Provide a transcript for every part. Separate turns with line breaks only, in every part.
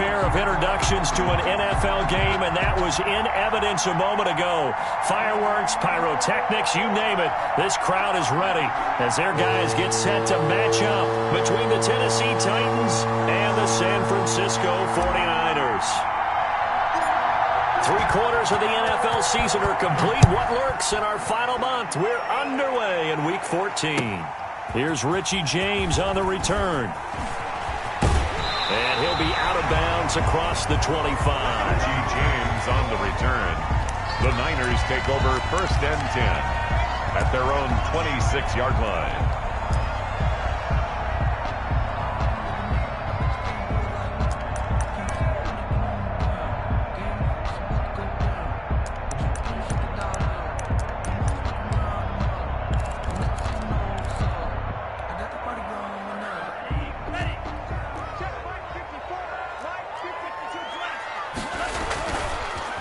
fanfare of introductions to an NFL game, and that was in evidence a moment ago. Fireworks, pyrotechnics, you name it. This crowd is ready as their guys get set to match up between the Tennessee Titans and the San Francisco 49ers. 3 quarters of the NFL season are complete. What lurks in our final month? We're underway in Week 14. Here's Richie James on the return. And he'll be out of bounds across the 25.
Richie James on the return. The Niners take over 1st and 10 at their own 26-yard line.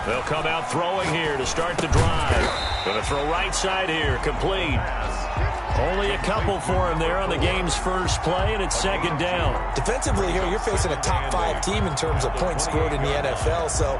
They'll come out throwing here to start the drive. Going to throw right side here, complete. Only a couple for him there on the game's first play, and it's 2nd down.
Defensively here, you're facing a top 5 team in terms of points scored in the NFL. So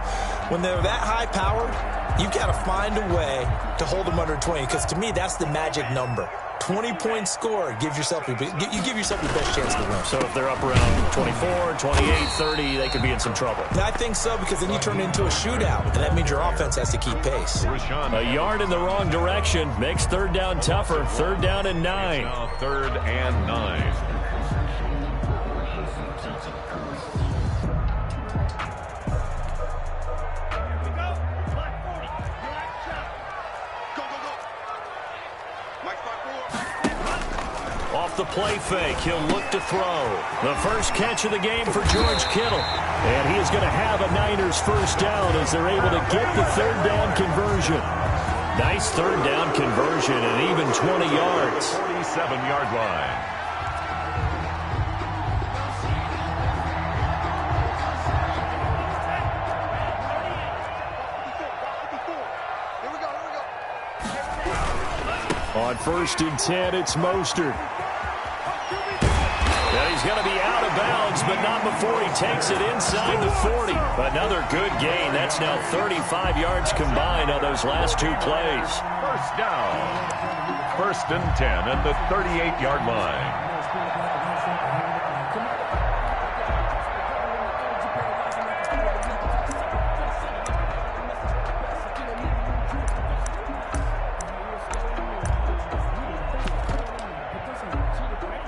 when they're that high-powered, you've got to find a way to hold them under 20, because to me, that's the magic number. 20-point score gives yourself you give yourself your best chance to win.
So if they're up around 24, 28, 30, they could be in some trouble.
I think so, because then you turn it into a shootout, and that means your offense has to keep pace.
A yard in the wrong direction makes 3rd down tougher. 3rd down and 9.
Now 3rd and 9.
Off the play fake, he'll look to throw. The first catch of the game for George Kittle. And he is going to have a Niners first down as they're able to get the 3rd down conversion. Nice 3rd down conversion and even 20 yards.
47-yard line.
On 1st and 10, it's Mostert. And he's going to be out of bounds, but not before he takes it inside the 40. Another good gain. That's now 35 yards combined on those last 2 plays.
First down. 1st and 10 at the 38-yard line.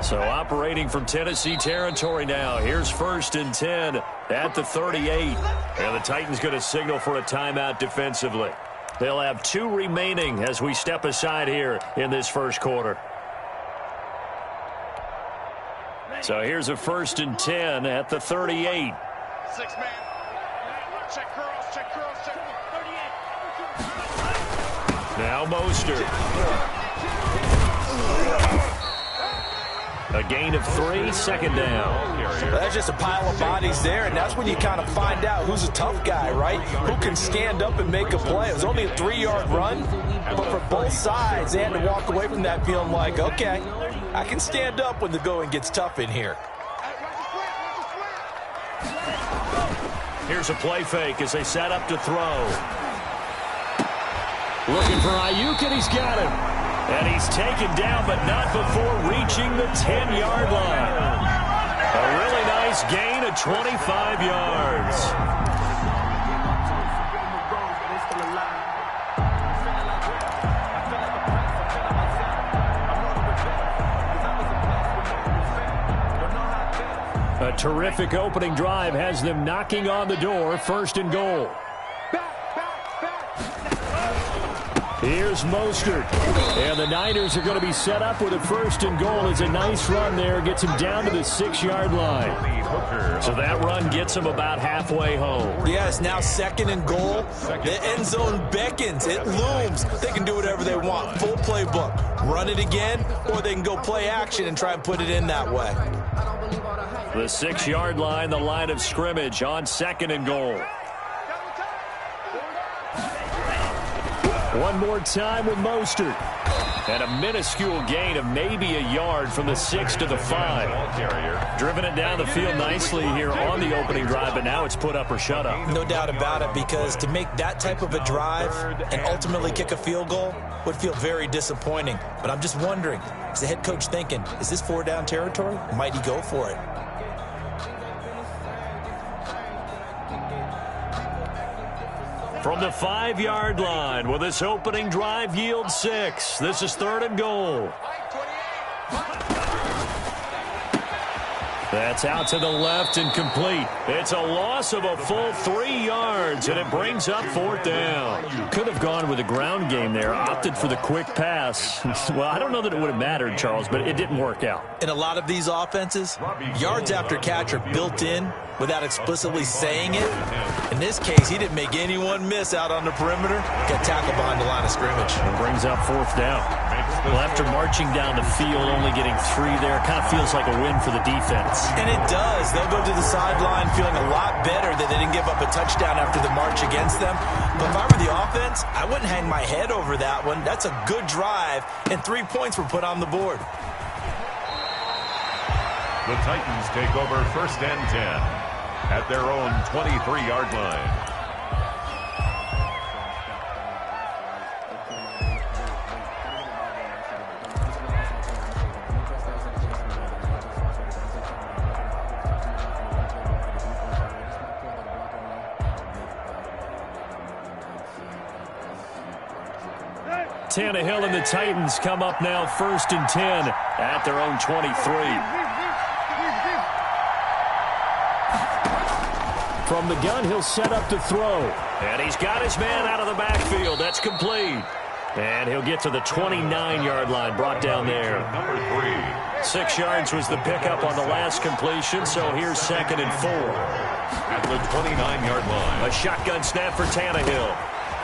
So operating from Tennessee territory now. Here's 1st and 10 at the 38. And the Titans going to signal for a timeout defensively. They'll have 2 remaining as we step aside here in this first quarter. So here's a 1st and 10 at the 38.
6-man. Check curls, check curls, check 38.
Now Mostert. A gain of 3, 2nd down.
That's just a pile of bodies there, and that's when you kind of find out who's a tough guy, right? Who can stand up and make a play. It was only a 3-yard run, but for both sides, they had to walk away from that feeling like, okay, I can stand up when the going gets tough in here.
Here's a play fake as they set up to throw. Looking for Ayuk, and he's got him. And he's taken down, but not before reaching the 10-yard line. A really nice gain of 25 yards. A terrific opening drive has them knocking on the door. 1st and goal. Here's Mostert. And the Niners are going to be set up with a 1st and goal. It's a nice run there. Gets him down to the 6-yard line. So that run gets him about halfway home.
Yes, now 2nd and goal. The end zone beckons. It looms. They can do whatever they want. Full playbook. Run it again, or they can go play action and try and put it in that way.
The 6-yard line, the line of scrimmage on 2nd and goal. One more time with Mostert. And a minuscule gain of maybe a yard from the 6 to the 5. Driven it down the field nicely here on the opening drive, but now it's put up or shut up.
No doubt about it, because to make that type of a drive and ultimately kick a field goal would feel very disappointing. But I'm just wondering, is the head coach thinking, is this 4-down territory? Might he go for it?
From the 5-yard line, will this opening drive yield 6? This is 3rd and goal. That's out to the left and complete. It's a loss of a full 3 yards, and it brings up 4th down. Could have gone with a ground game there, opted for the quick pass. Well, I don't know that it would have mattered, Charles, but it didn't work out.
In a lot of these offenses, yards after catch are built in without explicitly saying it. In this case, he didn't make anyone miss out on the perimeter. Got tackled behind the line of scrimmage.
And brings up 4th down. Well, after marching down the field, only getting 3 there, it kind of feels like a win for the defense.
And it does. They'll go to the sideline feeling a lot better that they didn't give up a touchdown after the march against them. But if I were the offense, I wouldn't hang my head over that one. That's a good drive, and 3 points were put on the board.
The Titans take over 1st and 10 at their own 23-yard line.
Tannehill and the Titans come up now 1st and 10 at their own 23. From the gun, he'll set up to throw. And he's got his man out of the backfield. That's complete. And he'll get to the 29-yard line, brought down there.
Number 3.
6 yards was the pickup on the last completion, so here's 2nd and 4.
At the 29-yard line.
A shotgun snap for Tannehill.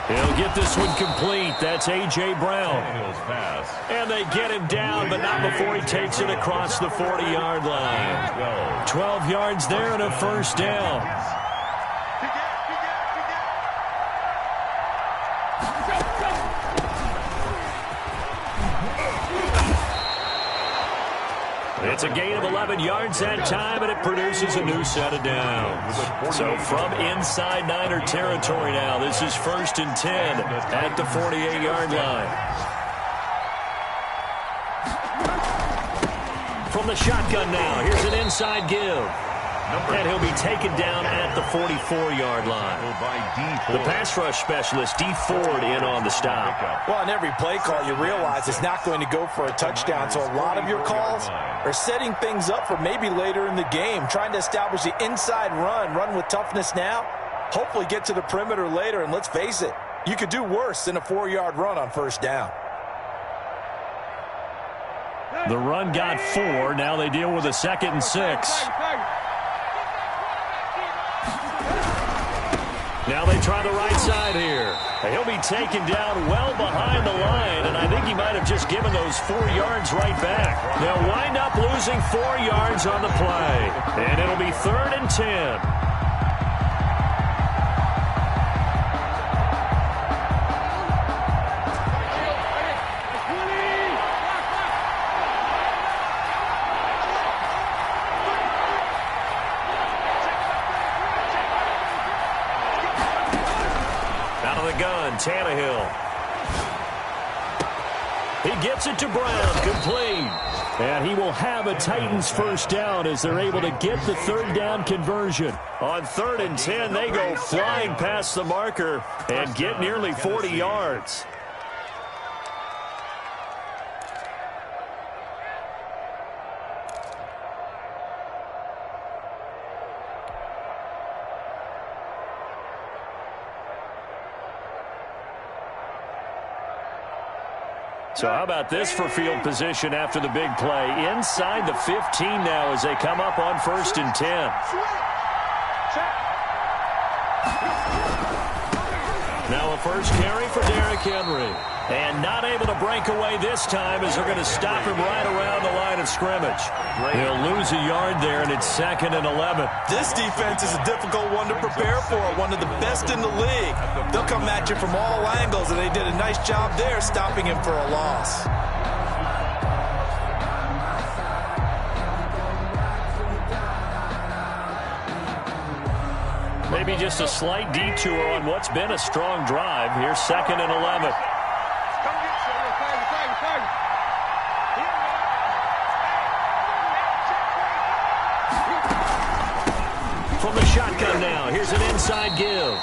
He'll get this one complete. That's A.J. Brown. And they get him down, but not before he takes it across the 40-yard line. 12 yards there and a 1st down. It's a gain of 11 yards that time, and it produces a new set of downs. So from inside Niner territory now, this is 1st and 10 at the 48-yard line. From the shotgun now, here's an inside give. And he'll be taken down at the 44-yard line. The pass rush specialist, D. Ford, in on the stop.
Well, on every play call, you realize it's not going to go for a touchdown. So a lot of your calls are setting things up for maybe later in the game, trying to establish the inside run with toughness now, hopefully get to the perimeter later. And let's face it, you could do worse than a 4-yard run on 1st down.
The run got 4. Now they deal with a 2nd and 6. Now they try the right side here. He'll be taken down well behind the line, and I think he might have just given those 4 yards right back. They'll wind up losing 4 yards on the play, and it'll be 3rd and 10. Tannehill. He gets it to Brown, complete. And he will have a Titans 1st down as they're able to get the 3rd down conversion. On 3rd and 10, they go flying past the marker and get nearly 40 yards. So how about this for field position after the big play? Inside the 15 now as they come up on 1st and 10. Now a first carry for Derrick Henry. And not able to break away this time as they're going to stop him right around the line of scrimmage. He'll lose a yard there, and it's 2nd and 11.
This defense is a difficult one to prepare for, one of the best in the league. They'll come at you from all angles, and they did a nice job there stopping him for a loss.
Maybe just a slight detour on what's been a strong drive. Here's 2nd and 11. From the shotgun now, here's an inside give.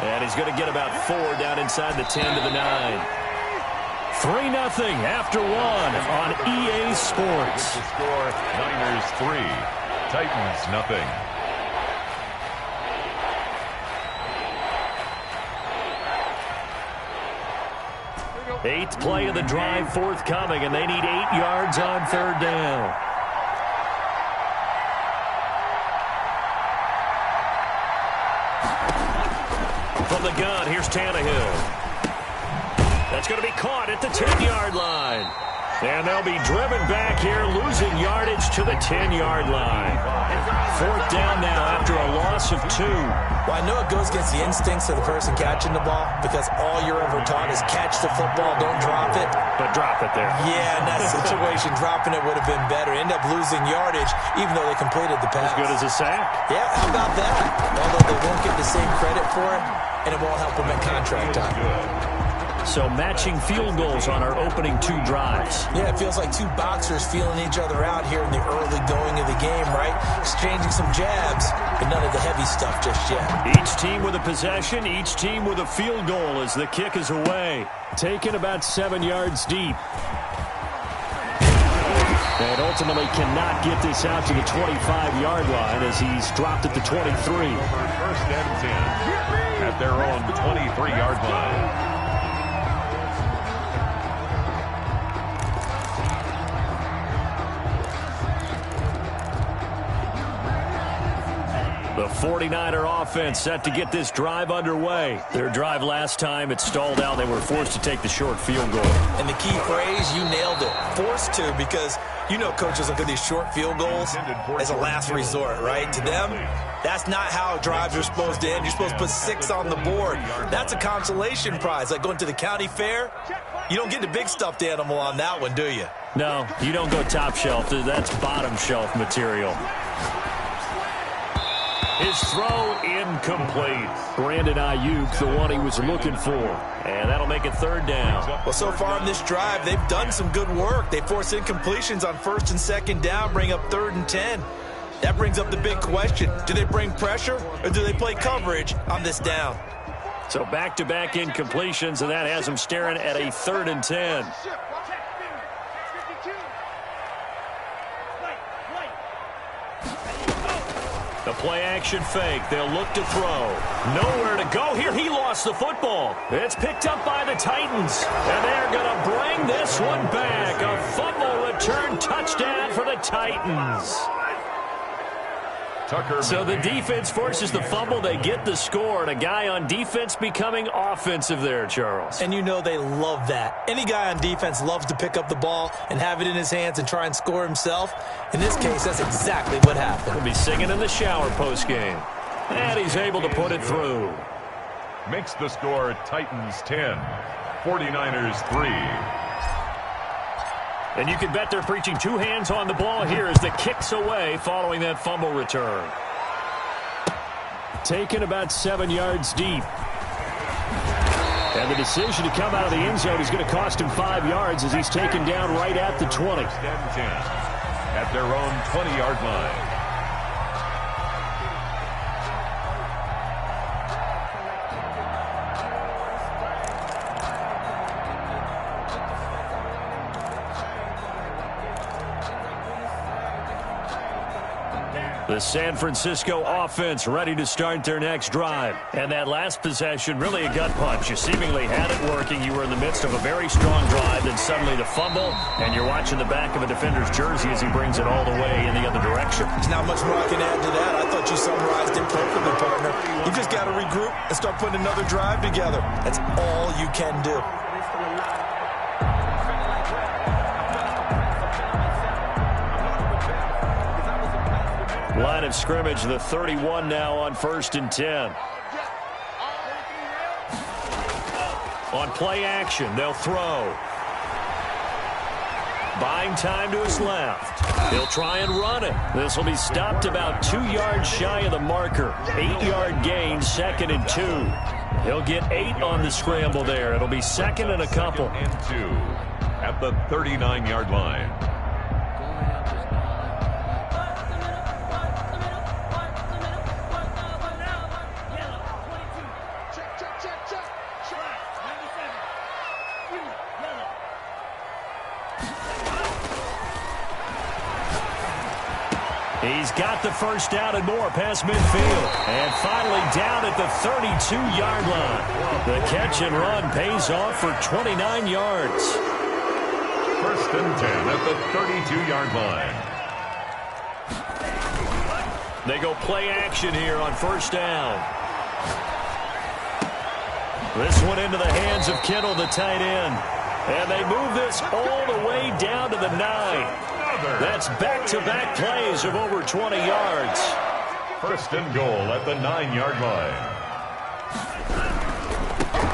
And he's going to get about 4 down inside the 10 to the 9. 3-0 after 1 on EA Sports.
The score, Niners 3, Titans nothing.
Eighth play of the drive forthcoming, and they need 8 yards on 3rd down. From the gun, here's Tannehill. That's going to be caught at the 10-yard line. And they'll be driven back here, losing yardage to the 10-yard line. 4th down now after a loss of 2.
Well, I know it goes against the instincts of the person catching the ball because all you're ever taught is catch the football, don't drop it.
But drop it there.
Yeah, in that situation, dropping it would have been better. End up losing yardage, even though they completed the pass.
As good as a sack.
Yeah, how about that? Although they won't get the same credit for it, and it won't help them at contract time.
So matching field goals on our opening 2 drives.
Yeah, it feels like 2 boxers feeling each other out here in the early going of the game, right? Exchanging some jabs, but none of the heavy stuff just yet.
Each team with a possession, each team with a field goal as the kick is away. Taken about 7 yards deep. And ultimately cannot get this out to the 25-yard line as he's dropped at the 23.
1st and 10 at their own 23-yard line.
The 49er offense set to get this drive underway. Their drive last time, it stalled out. They were forced to take the short field goal.
And the key phrase, you nailed it. Forced to, because you know coaches look at these short field goals as a last resort, right? To them, that's not how drives are supposed to end. You're supposed to put 6 on the board. That's a consolation prize. Like going to the county fair, you don't get the big stuffed animal on that one, do you?
No, you don't go top shelf. That's bottom shelf material. His throw incomplete. Brandon Ayuk, the one he was looking for. And that'll make it 3rd down.
Well, so far in this drive, they've done some good work. They force incompletions on 1st and 2nd down, bring up 3rd and 10. That brings up the big question. Do they bring pressure or do they play coverage on this down?
So back-to-back incompletions, and that has them staring at a 3rd and 10. The play-action fake. They'll look to throw. Nowhere to go here. He lost the football. It's picked up by the Titans. And they're going to bring this one back. A fumble return touchdown for the Titans. So the defense forces the fumble. They get the score. And a guy on defense becoming offensive there, Charles.
And you know they love that. Any guy on defense loves to pick up the ball and have it in his hands and try and score himself. In this case, that's exactly what happened.
He'll be singing in the shower postgame. And he's able to put it through.
Makes the score Titans 10, 49ers 3.
And you can bet they're preaching 2 hands on the ball here as the kick's away following that fumble return. Taken about 7 yards deep. And the decision to come out of the end zone is going to cost him 5 yards as he's taken down right at the 20.
1st and 10 at their own 20-yard line.
The San Francisco offense ready to start their next drive. And that last possession, really a gut punch. You seemingly had it working. You were in the midst of a very strong drive. Then suddenly the fumble, and you're watching the back of a defender's jersey as he brings it all the way in the other direction.
There's not much more I can add to that. I thought you summarized it perfectly, partner. You just got to regroup and start putting another drive together. That's all you can do.
Line of scrimmage, the 31 now on 1st and 10. On play action, they'll throw. Buying time to his left. He'll try and run it. This will be stopped about 2 yards shy of the marker. 8-yard gain, 2nd and 2. He'll get 8 on the scramble there. It'll be 2nd and a couple.
2nd and 2 at the 39-yard line.
He's got the first down and more past midfield. And finally down at the 32-yard line. The catch and run pays off for 29 yards.
1st and 10 at the 32-yard line.
They go play action here on 1st down. This one into the hands of Kittle, the tight end. And they move this all the way down to the 9. That's back-to-back plays of over 20 yards.
1st and goal at the 9-yard line.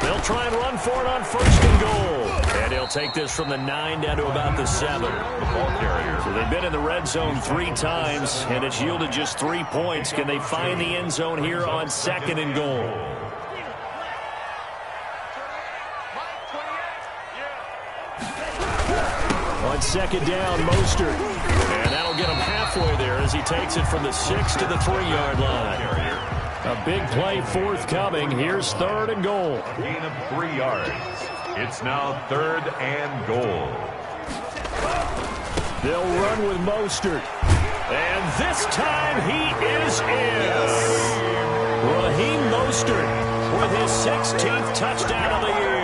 They'll try and run for it on 1st and goal. And he'll take this from the 9 down to about the 7.
The ball carrier.
So they've been in the red zone 3 times, and it's yielded just 3 points. Can they find the end zone here on 2nd and goal? On 2nd down, Mostert. And that'll get him halfway there as he takes it from the 6 to the 3-yard line. A big play forthcoming. Here's 3rd and goal.
Gain of 3 yards. It's now 3rd and goal.
They'll run with Mostert. And this time he is in. Raheem Mostert with his 16th touchdown of the year.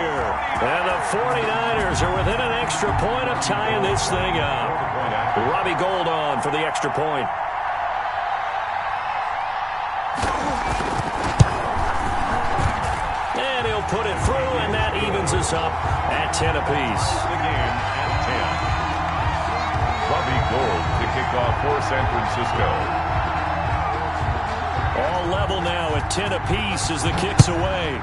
And the 49ers are within an extra point of tying this thing up. Robbie Gould on for the extra point. And he'll put it through, and that evens us up at 10 apiece.
The game at 10. Robbie Gould to kick off for San Francisco.
All level now at 10 apiece as the kick's away.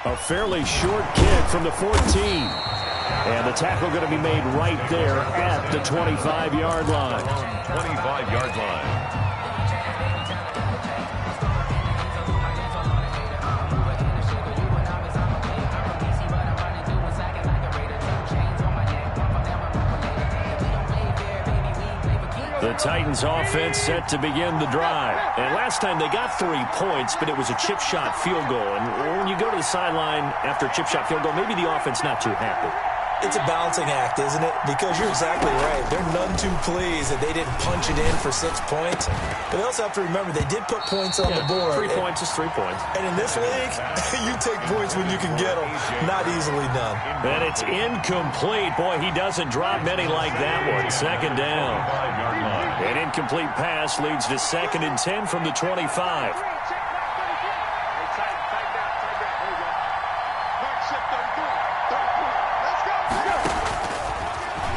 A fairly short kick from the 14. And the tackle going to be made right there at the 25-yard line.
25-yard line.
The Titans offense set to begin the drive. And last time they got 3 points, but it was a chip shot field goal. And when you go to the sideline after a chip shot field goal, maybe the offense not too happy.
It's a balancing act, isn't it? Because you're exactly right. They're none too pleased that they didn't punch it in for 6 points. But they also have to remember they did put points on the board.
3 points is 3 points.
And in this league, you take points when you can get them. Not easily done.
And it's incomplete. Boy, he doesn't drop many like that one. 2nd down. An incomplete pass leads to 2nd and 10 from the 25.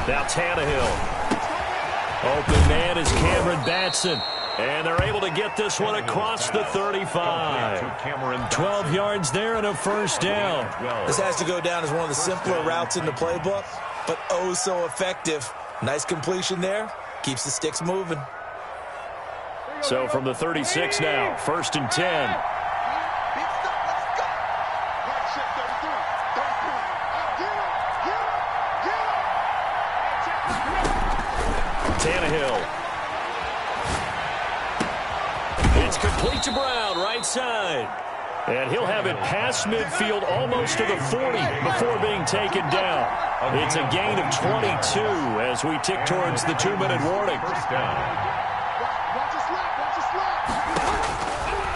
Now Tannehill. Open man is Cameron Batson. And they're able to get this one across the 35. 12 yards there and a 1st down.
This has to go down as one of the simpler routes in the playbook, but oh so effective. Nice completion there. Keeps the sticks moving.
So from the 36 now, 1st and 10. Tannehill. It's complete to Brown, right side. And he'll have it past midfield almost to the 40 before being taken down. It's a gain of 22 as we tick towards the 2-minute warning.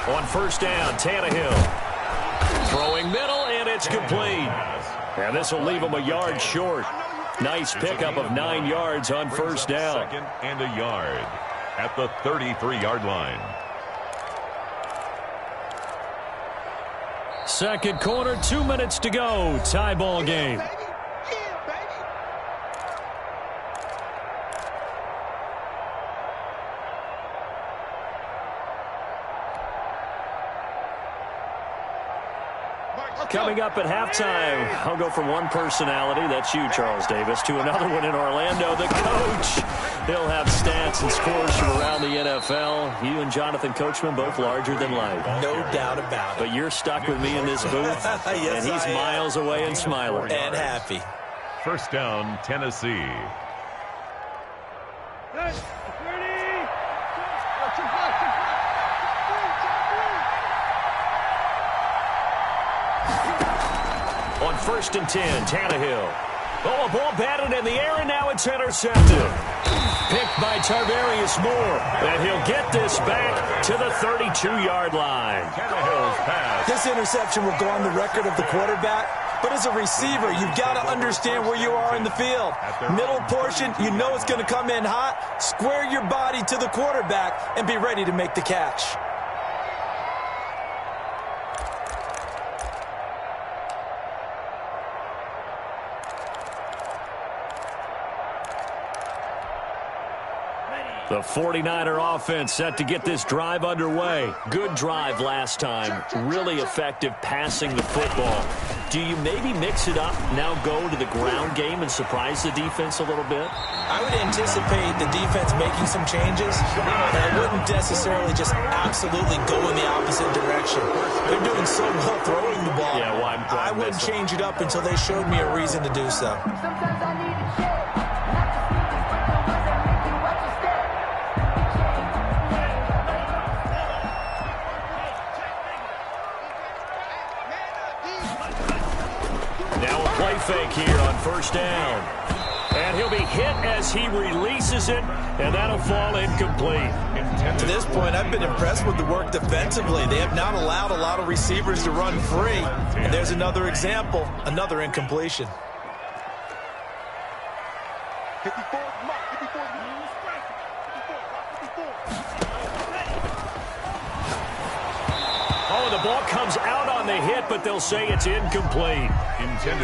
On 1st down, Tannehill. Throwing middle, and it's complete. And this will leave him a yard short. Nice pickup of 9 yards on 1st down.
2nd and a yard at the 33-yard line.
2nd quarter, 2 minutes to go. Tie ball game. Coming up at halftime, I'll go from one personality, that's you, Charles Davis, to another one in Orlando, the coach. He'll have stats and scores from around the NFL. You and Jonathan Coachman, both larger than life.
No doubt about it.
But you're stuck with me in this booth,
yes,
and he's miles away and smiling.
And happy.
First down, Tennessee.
On 1st and 10, Tannehill. Oh, a ball batted in the air, and now it's intercepted. Picked by Tarvarius Moore, and he'll get this back to the 32-yard line.
Tannehill's pass.
This interception will go on the record of the quarterback, but as a receiver, you've got to understand where you are in the field. Middle portion, you know it's going to come in hot. Square your body to the quarterback and be ready to make the catch.
The 49er offense set to get this drive underway. Good drive last time. Really effective passing the football. Do you maybe mix it up, now go to the ground game and surprise the defense a little bit?
I would anticipate the defense making some changes, and I wouldn't necessarily just absolutely go in the opposite direction. They're doing so well throwing the ball.
Yeah, well,
I wouldn't change it up until they showed me a reason to do so.
Fake here on 1st down. And he'll be hit as he releases it, and that'll fall incomplete.
To this point, I've been impressed with the work defensively. They have not allowed a lot of receivers to run free. And there's another example, another incompletion.
54.
Oh, the ball comes out on the hit, but they'll say it's incomplete.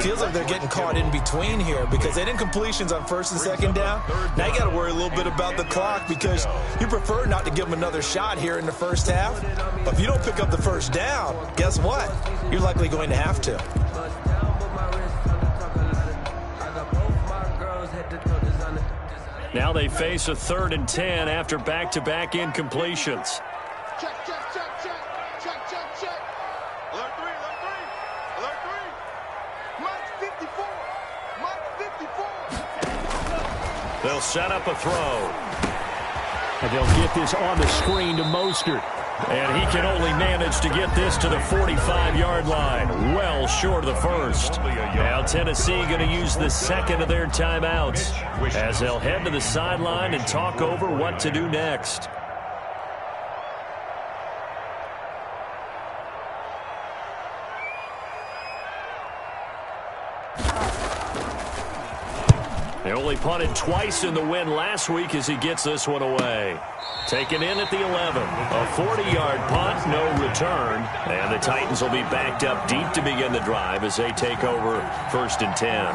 Feels like they're getting caught in between here because they had incompletions on 1st and 2nd down. Now you got to worry a little bit about the clock because you prefer not to give them another shot here in the first half. But if you don't pick up the 1st down, guess what? You're likely going to have to.
Now they face a 3rd and 10 after back-to-back incompletions.
Check. Alert 3. Mike 54.
They'll set up a throw. And they'll get this on the screen to Mostert. And he can only manage to get this to the 45-yard line. Well short of the first. Now Tennessee going to use the second of their timeouts as they'll head to the sideline and talk over what to do next. They only punted twice in the win last week as he gets this one away. Taken in at the 11. A 40-yard punt, no return. And the Titans will be backed up deep to begin the drive as they take over 1st and 10.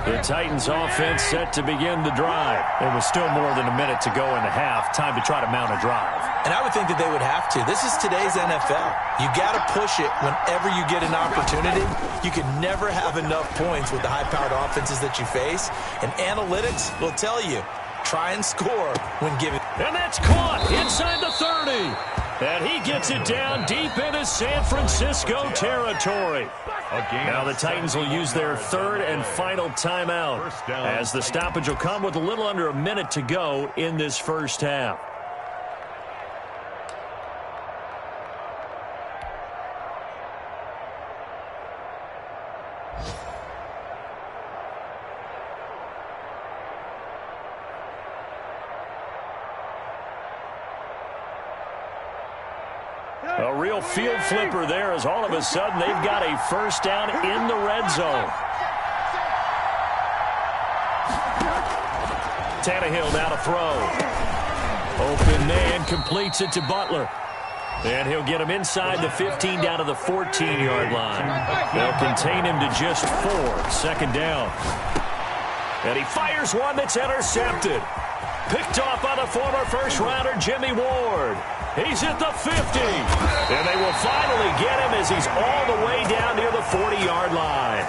The Titans offense set to begin the drive. There was still more than a minute to go in the half. Time to try to mount a drive.
And I would think that they would have to. This is today's NFL. You got to push it whenever you get an opportunity. You can never have enough points with the high-powered offenses that you face. And analytics will tell you, try and score when given.
And that's caught inside the 30. And he gets it down deep into San Francisco territory. Now the Titans will use their 3rd and final timeout as the stoppage will come with a little under a minute to go in this first half. A real field flipper there as all of a sudden they've got a first down in the red zone. Tannehill now to throw. Open man completes it to Butler. And he'll get him inside the 15 down to the 14-yard line. They'll contain him to just 4. Second down. And he fires one that's intercepted. Picked off by the former first-rounder Jimmy Ward. He's at the 50. And they will finally get him as he's all the way down near the 40-yard line.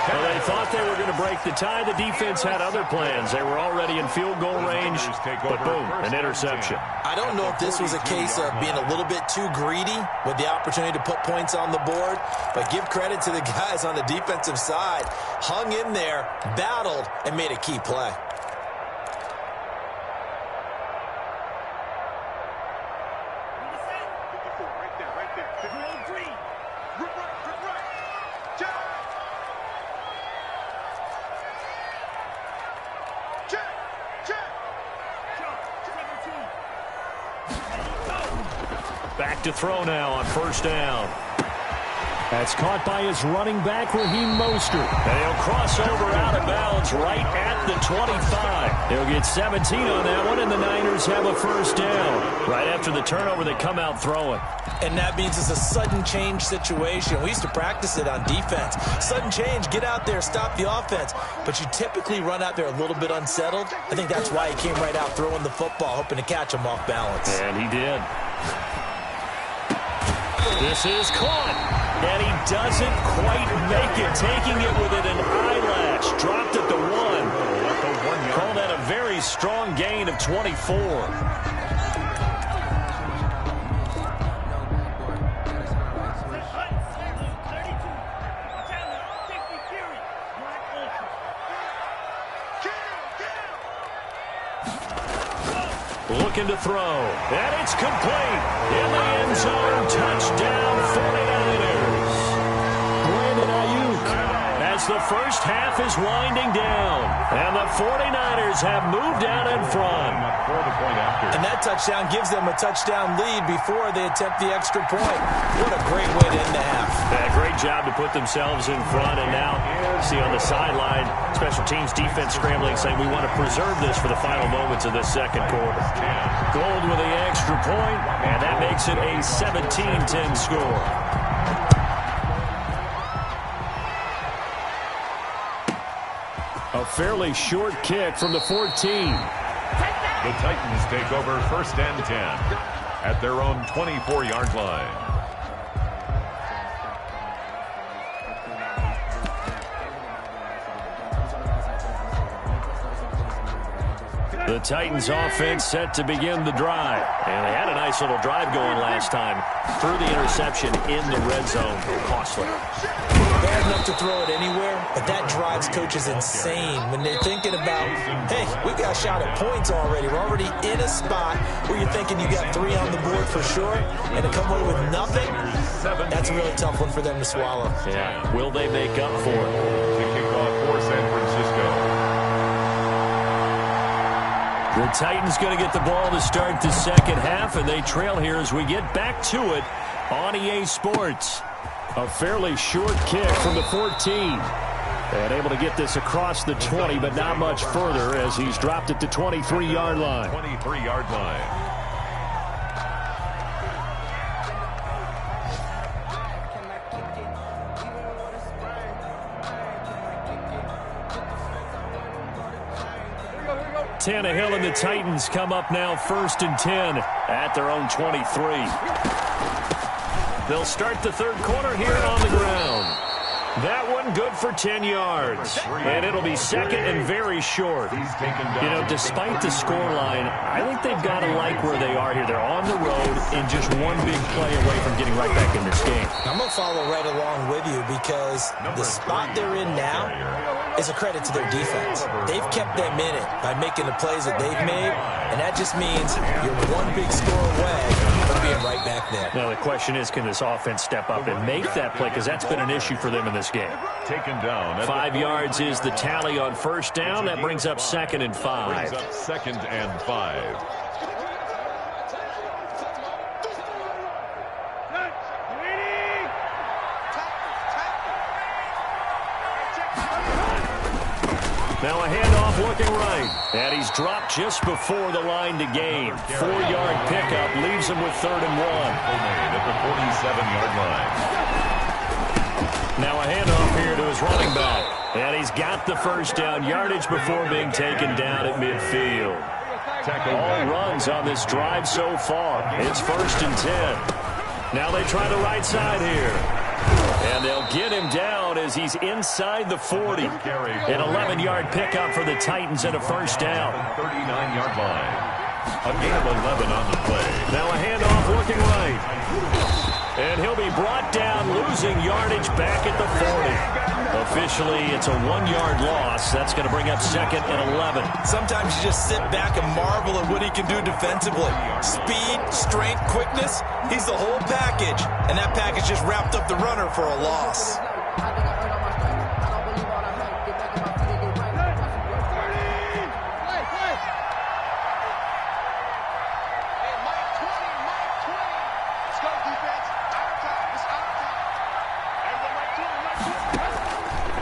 Well, they thought they were going to break the tie. The defense had other plans. They were already in field goal range, but boom, an interception.
I don't know if this was a case of being a little bit too greedy with the opportunity to put points on the board, but give credit to the guys on the defensive side. Hung in there, battled, and made a key play.
Back to throw now on first down. That's caught by his running back, Raheem Mostert. And he'll cross over out of bounds right at the 25. He'll get 17 on that one, and the Niners have a first down. Right after the turnover, they come out throwing.
And that means it's a sudden change situation. We used to practice it on defense. Sudden change, get out there, stop the offense. But you typically run out there a little bit unsettled. I think that's why he came right out throwing the football, hoping to catch him off balance.
And he did. This is caught, and he doesn't quite make it, taking it within an eyelash. Dropped at the 1. Call that a very strong gain of 24. Looking to throw, and it's complete. In the end zone, touchdown 49ers. Brandon Ayuk, as the first half is winding down, and the 49ers have moved out in front.
And that touchdown gives them a touchdown lead before they attempt the extra point. What a great way to end the half.
Yeah, great job to put themselves in front, and now see on the sideline, special teams defense scrambling, saying we want to preserve this for the final moments of this second quarter. Gold with the extra point, and that makes it a 17-10 score. A fairly short kick from the 14.
The Titans take over first and 10 at their own 24-yard line.
The Titans offense set to begin the drive. And they had a nice little drive going last time. Threw the interception in the red zone. Costly.
Bad enough to throw it anywhere, but that drives coaches insane when they're thinking about, hey, we've got a shot at points already. We're already in a spot where you're thinking you got 3 on the board for sure, and to come away with nothing, that's a really tough one for them to swallow.
Yeah. Will they make up for it?
The kickoff for San Francisco.
The Titans going to get the ball to start the second half, and they trail here as we get back to it on EA Sports. A fairly short kick from the 14. And able to get this across the 20, but not much further as he's dropped at the 23-yard line.
23-yard line.
Tannehill and the Titans come up now first and 10 at their own 23. They'll start the third quarter here on the ground. That one good for 10 yards. And it'll be second and very short. You know, despite the scoreline, I think they've got to like where they are here. They're on the road and just one big play away from getting right back in this game.
I'm going to follow right along with you because the spot they're in now is a credit to their defense. They've kept them in it by making the plays that they've made, and that just means you're one big score away from being right back there.
Now, the question is, can this offense step up and make that play? Because that's been an issue for them in this game.
Taken down.
5 yards is the tally on first down. That brings up second and 5.
Brings up second and 5.
Now a handoff looking right. And he's dropped just before the line to gain. 4-yard pickup leaves him with 3rd and 1.
At the 47-yard line.
Now a handoff here to his running back. And he's got the first down yardage before being taken down at midfield. All runs on this drive so far. It's 1st and 10. Now they try the right side here. And they'll get him down as he's inside the 40. An 11-yard pickup for the Titans and a first down.
39-yard line. A gain of 11 on the play.
Now a handoff looking right. And he'll be brought down, losing yardage back at the 40. Officially, it's a 1-yard loss. That's going to bring up 2nd and 11.
Sometimes you just sit back and marvel at what he can do defensively. Speed, strength, quickness, he's the whole package. And that package just wrapped up the runner for a loss.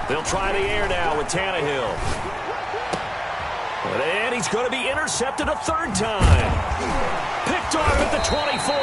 They'll try the air now with Tannehill. And he's going to be intercepted a 3rd time. Picked off at the 24.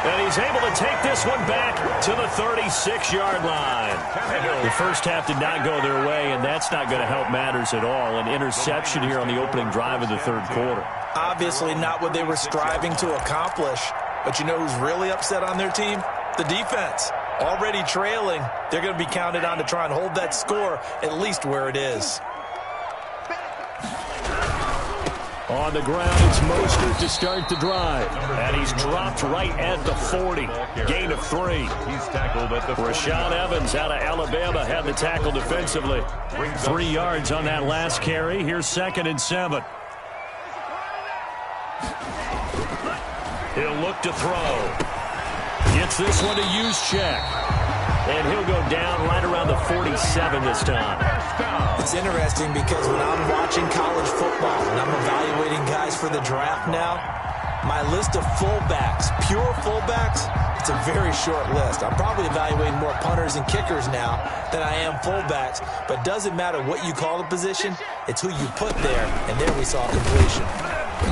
And he's able to take this one back to the 36-yard line. The first half did not go their way, and that's not going to help matters at all. An interception here on the opening drive of the 3rd quarter.
Obviously not what they were striving to accomplish. But you know who's really upset on their team? The defense. Already trailing, they're going to be counted on to try and hold that score at least where it is.
On the ground, it's Mostert to start the drive. And he's dropped right at the 40. Gain of 3.
He's tackled at the 40.
Rashaan Evans out of Alabama had the tackle defensively. 3 yards on that last carry. Here's 2nd and 7. He'll look to throw. Gets this one to Juszczyk. And he'll go down right around the 47 this time.
It's interesting because when I'm watching college football and I'm evaluating guys for the draft now, my list of fullbacks, pure fullbacks, it's a very short list. I'm probably evaluating more punters and kickers now than I am fullbacks. But it doesn't matter what you call the position, it's who you put there. And there we saw completion.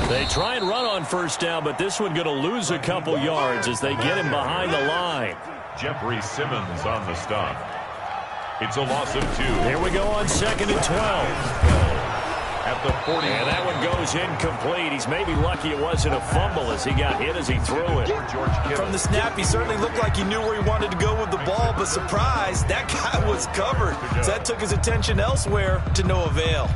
They try and run on 1st down, but this one going to lose a couple yards as they get him behind the line.
Jeffrey Simmons on the stop. It's a loss of 2.
Here we go on 2nd and 12.
At the 40.
And that one goes incomplete. He's maybe lucky it wasn't a fumble as he got hit as he threw it.
From the snap, he certainly looked like he knew where he wanted to go with the ball, but surprise, that guy was covered. So that took his attention elsewhere to no avail.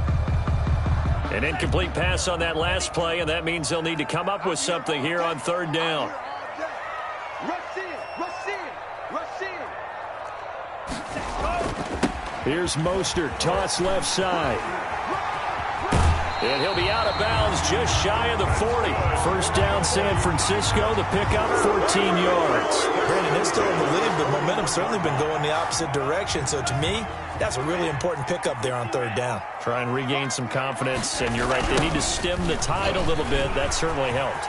An incomplete pass on that last play, and that means they'll need to come up with something here on 3rd down. Here's Mostert, toss left side. And he'll be out of bounds just shy of the 40. 1st down, San Francisco. The pickup, 14 yards.
Brandon, it's still in the lead, but momentum's certainly been going the opposite direction. So to me, that's a really important pickup there on 3rd down.
Try and regain some confidence, and you're right, they need to stem the tide a little bit. That certainly helped.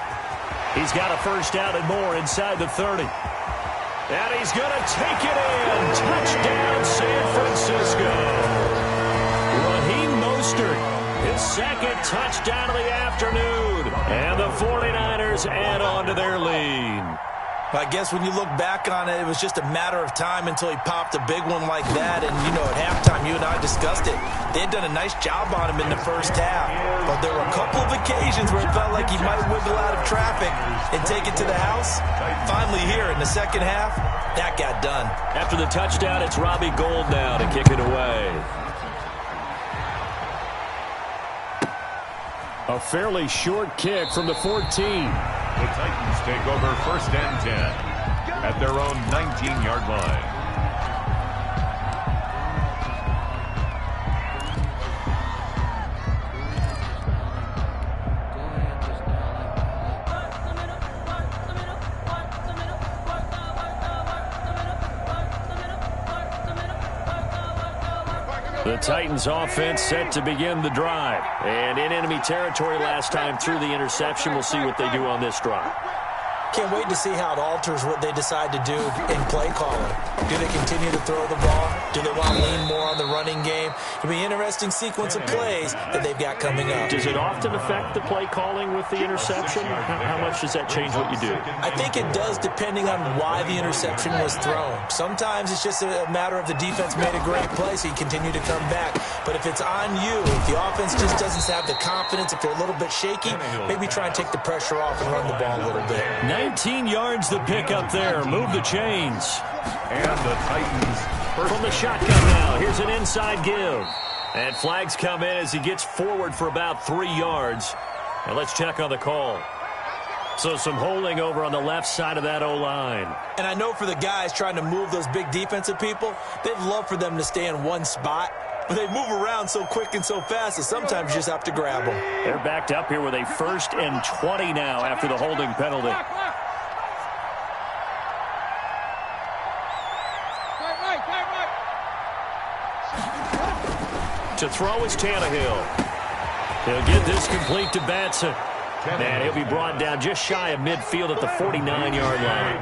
He's got a 1st down and more inside the 30. And he's going to take it in. Touchdown, San Francisco. Raheem Mostert, his 2nd touchdown of the afternoon. And the 49ers add on to their lead.
I guess when you look back on it, it was just a matter of time until he popped a big one like that. And, you know, at halftime, you and I discussed it. They had done a nice job on him in the first half. But there were a couple of occasions where it felt like he might wiggle out of traffic and take it to the house. Finally here in the second half, that got done.
After the touchdown, it's Robbie Gould now to kick it away. A fairly short kick from the 14.
The Titans take over 1st and 10 at their own 19-yard line.
The Titans offense set to begin the drive. And in enemy territory last time through the interception. We'll see what they do on this drive.
Can't wait to see how it alters what they decide to do in play calling. Do they continue to throw the ball? Do they want to lean more on the running game? It'll be an interesting sequence of plays that they've got coming up.
Does it often affect the play calling with the interception? How much does that change what you do?
I think it does, depending on why the interception was thrown. Sometimes it's just a matter of the defense made a great play, so you continue to come back. But if it's on you, if the offense just doesn't have the confidence, if they're a little bit shaky, maybe try and take the pressure off and run the ball a little bit.
19 yards the pick up there. Move the chains.
And the Titans
from the shotgun now. Here's an inside give. And flags come in as he gets forward for about 3 yards. Now let's check on the call. So some holding over on the left side of that O-line.
And I know for the guys trying to move those big defensive people, they'd love for them to stay in one spot. But they move around so quick and so fast that sometimes you just have to grab them.
They're backed up here with a 1st and 20 now after the holding penalty. To throw is Tannehill. He'll get this complete to Batson. And he'll be brought down just shy of midfield at the 49-yard line.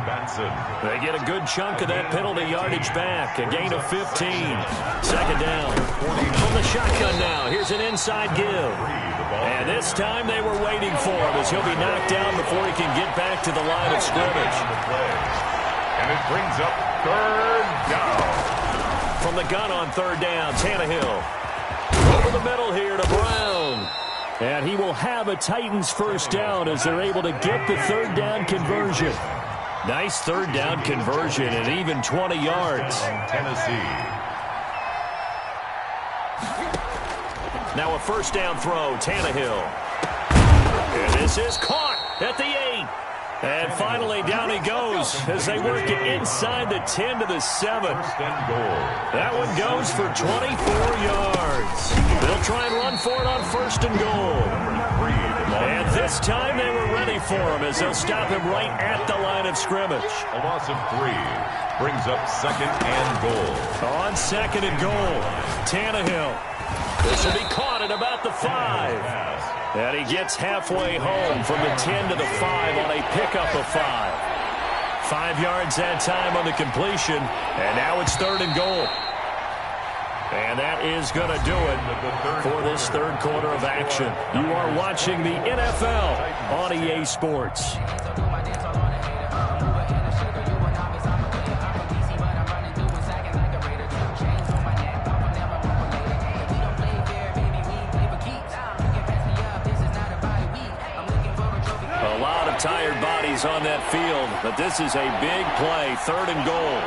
They get a good chunk of that penalty yardage back. A gain of 15. 2nd down. From the shotgun now. Here's an inside give. And this time they were waiting for him as he'll be knocked down before he can get back to the line of scrimmage.
And it brings up 3rd down.
From the gun on 3rd down, Tannehill. Over the middle here to Brown. And he will have a Titans 1st down as they're able to get the 3rd down conversion. Nice 3rd down conversion and even 20 yards.
Tennessee.
Now a 1st down throw, Tannehill. And this is caught at the 8. And finally down he goes as they work it inside the 10 to the 7. That one goes for 24 yards. They'll try and run for it on 1st and goal. And this time they were ready for him as they'll stop him right at the line of scrimmage.
A loss of 3 brings up 2nd and goal.
On 2nd and goal, Tannehill. This will be caught at about the 5. And he gets halfway home from the 10 to the 5 on a pickup of 5. 5 yards that time on the completion. And now it's 3rd and goal. And that is going to do it for this 3rd quarter of action. You are watching the NFL on EA Sports. Tired bodies on that field, but this is a big play, 3rd and goal.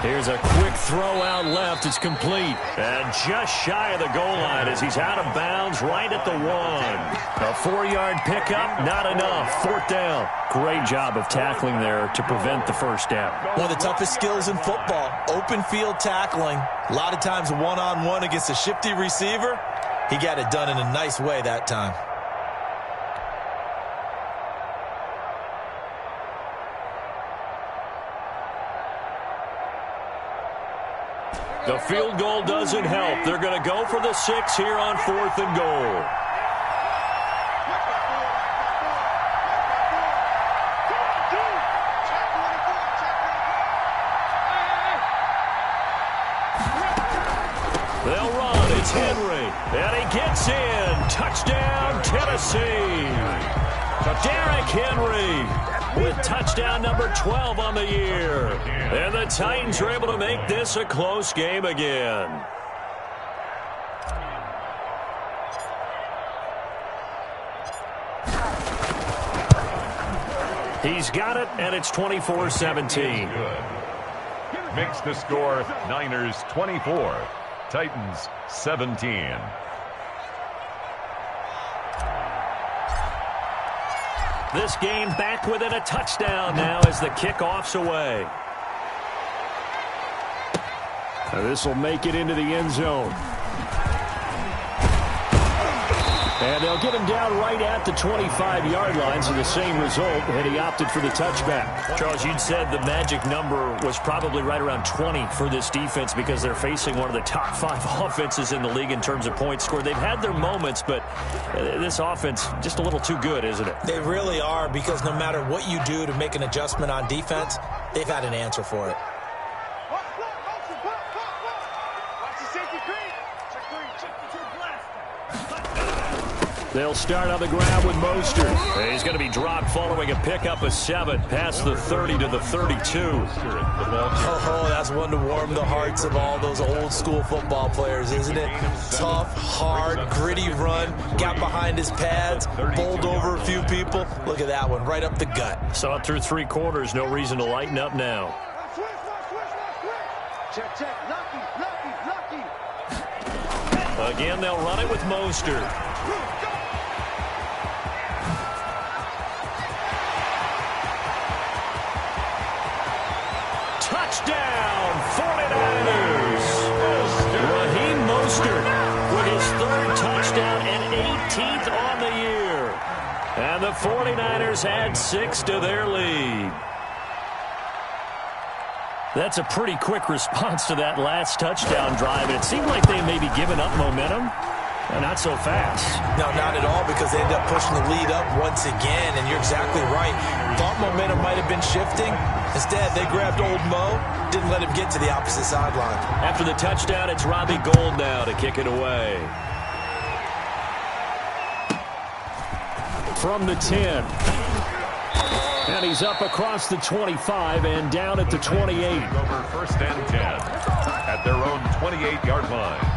Here's a quick throw out left. It's complete. And just shy of the goal line as he's out of bounds right at the 1. A 4-yard pickup, not enough. 4th down. Great job of tackling there to prevent the 1st down.
One of the toughest skills in football, open field tackling. A lot of times one-on-one against a shifty receiver. He got it done in a nice way that time.
The field goal doesn't help. They're going to go for the 6 here on 4th and goal. They'll run. It's Henry. And he gets in. Touchdown, Tennessee. Derrick Henry with touchdown number 12 on the year. And the Titans are able to make this a close game again. He's got it, and it's 24-17.
Makes the score Niners 24. Titans 17.
This game back within a touchdown now as the kickoff's away. This will make it into the end zone. And they'll get him down right at the 25-yard line, so the same result, and he opted for the touchback. Charles, you'd said the magic number was probably right around 20 for this defense because they're facing one of the top 5 offenses in the league in terms of points scored. They've had their moments, but this offense just a little too good, isn't it?
They really are, because no matter what you do to make an adjustment on defense, they've had an answer for it.
They'll start on the ground with Mostert. He's going to be dropped following a pickup of 7 past the 30 to the 32.
Oh, that's one to warm the hearts of all those old school football players, isn't it? Tough, hard, gritty run, got behind his pads, bowled over a few people. Look at that one, right up the gut.
Saw it through 3 quarters, no reason to lighten up now.
Check. Lucky.
Again, they'll run it with Mostert. Touchdown, 49ers. Raheem Mostert with his 3rd touchdown and 18th on the year. And the 49ers add 6 to their lead. That's a pretty quick response to that last touchdown drive. And it seemed like they may be giving up momentum. Not so fast.
No, not at all, because they end up pushing the lead up once again, and you're exactly right. Thought momentum might have been shifting. Instead, they grabbed old Mo, didn't let him get to the opposite sideline.
After the touchdown, it's Robbie Gould now to kick it away. From the 10. And he's up across the 25 and down at the 28.
Over 1st and 10 at their own 28-yard line.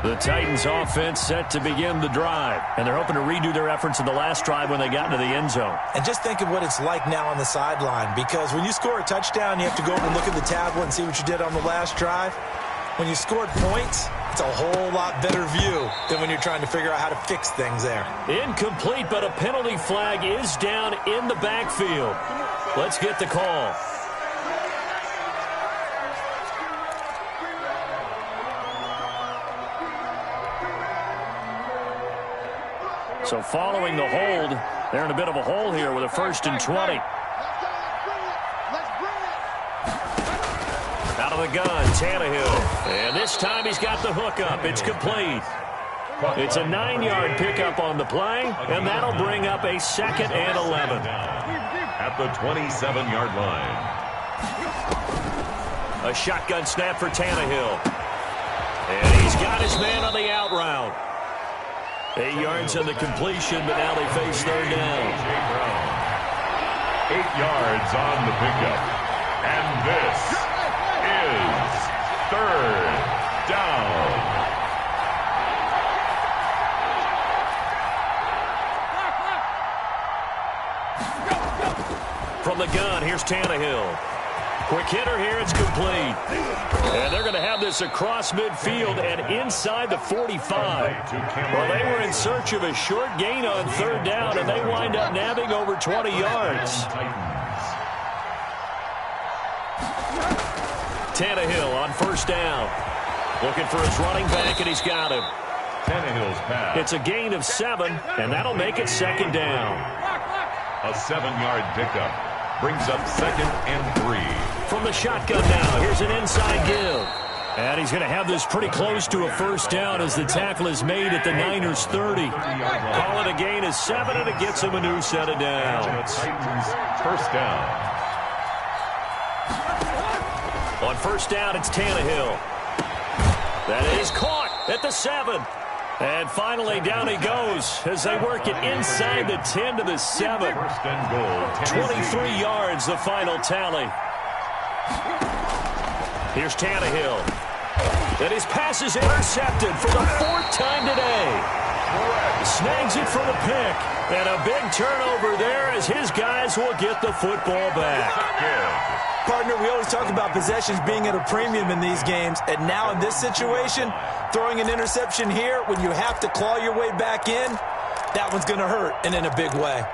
The Titans offense set to begin the drive, and they're hoping to redo their efforts in the last drive when they got into the end zone.
And just think of what it's like now on the sideline, because when you score a touchdown, you have to go over and look at the tablet and see what you did on the last drive. When you scored points, it's a whole lot better view than when you're trying to figure out how to fix things there.
Incomplete, but a penalty flag is down in the backfield. Let's get the call. So following the hold, they're in a bit of a hole here with a 1st and 20. Out of the gun, Tannehill. And this time he's got the hook up. It's complete. It's a 9-yard pickup on the play, and that'll bring up a 2nd and 11.
At the 27-yard line.
A shotgun snap for Tannehill. And he's got his man on the out route. 8 yards on the completion, but now they face 3rd down.
8 yards on the pickup. And this is 3rd down.
From the gun, here's Tannehill. Quick hitter here, it's complete. And they're going to have this across midfield and inside the 45. Well, they were in search of a short gain on 3rd down, and they wind up nabbing over 20 yards. Tannehill on 1st down. Looking for his running back, and he's got him.
Tannehill's pass.
It's a gain of 7, and that'll make it 2nd down.
A 7-yard pickup. Brings up 2nd and 3.
From the shotgun now, here's an inside give. And he's going to have this pretty close to a 1st down as the tackle is made at the Niners' 30. Call it a gain of 7, and it gets him a new set of downs.
Titans 1st down.
On 1st down, it's Tannehill. That is caught at the 7. And finally, down he goes as they work it inside the 10 to the 7.
1st and goal.
23 yards, the final tally. Here's Tannehill. And his pass is intercepted for the 4th time today. Snags it for the pick. And a big turnover there as his guys will get the football back.
Partner, we always talk about possessions being at a premium in these games, and now in this situation, throwing an interception here when you have to claw your way back in, that one's going to hurt, and in a big way.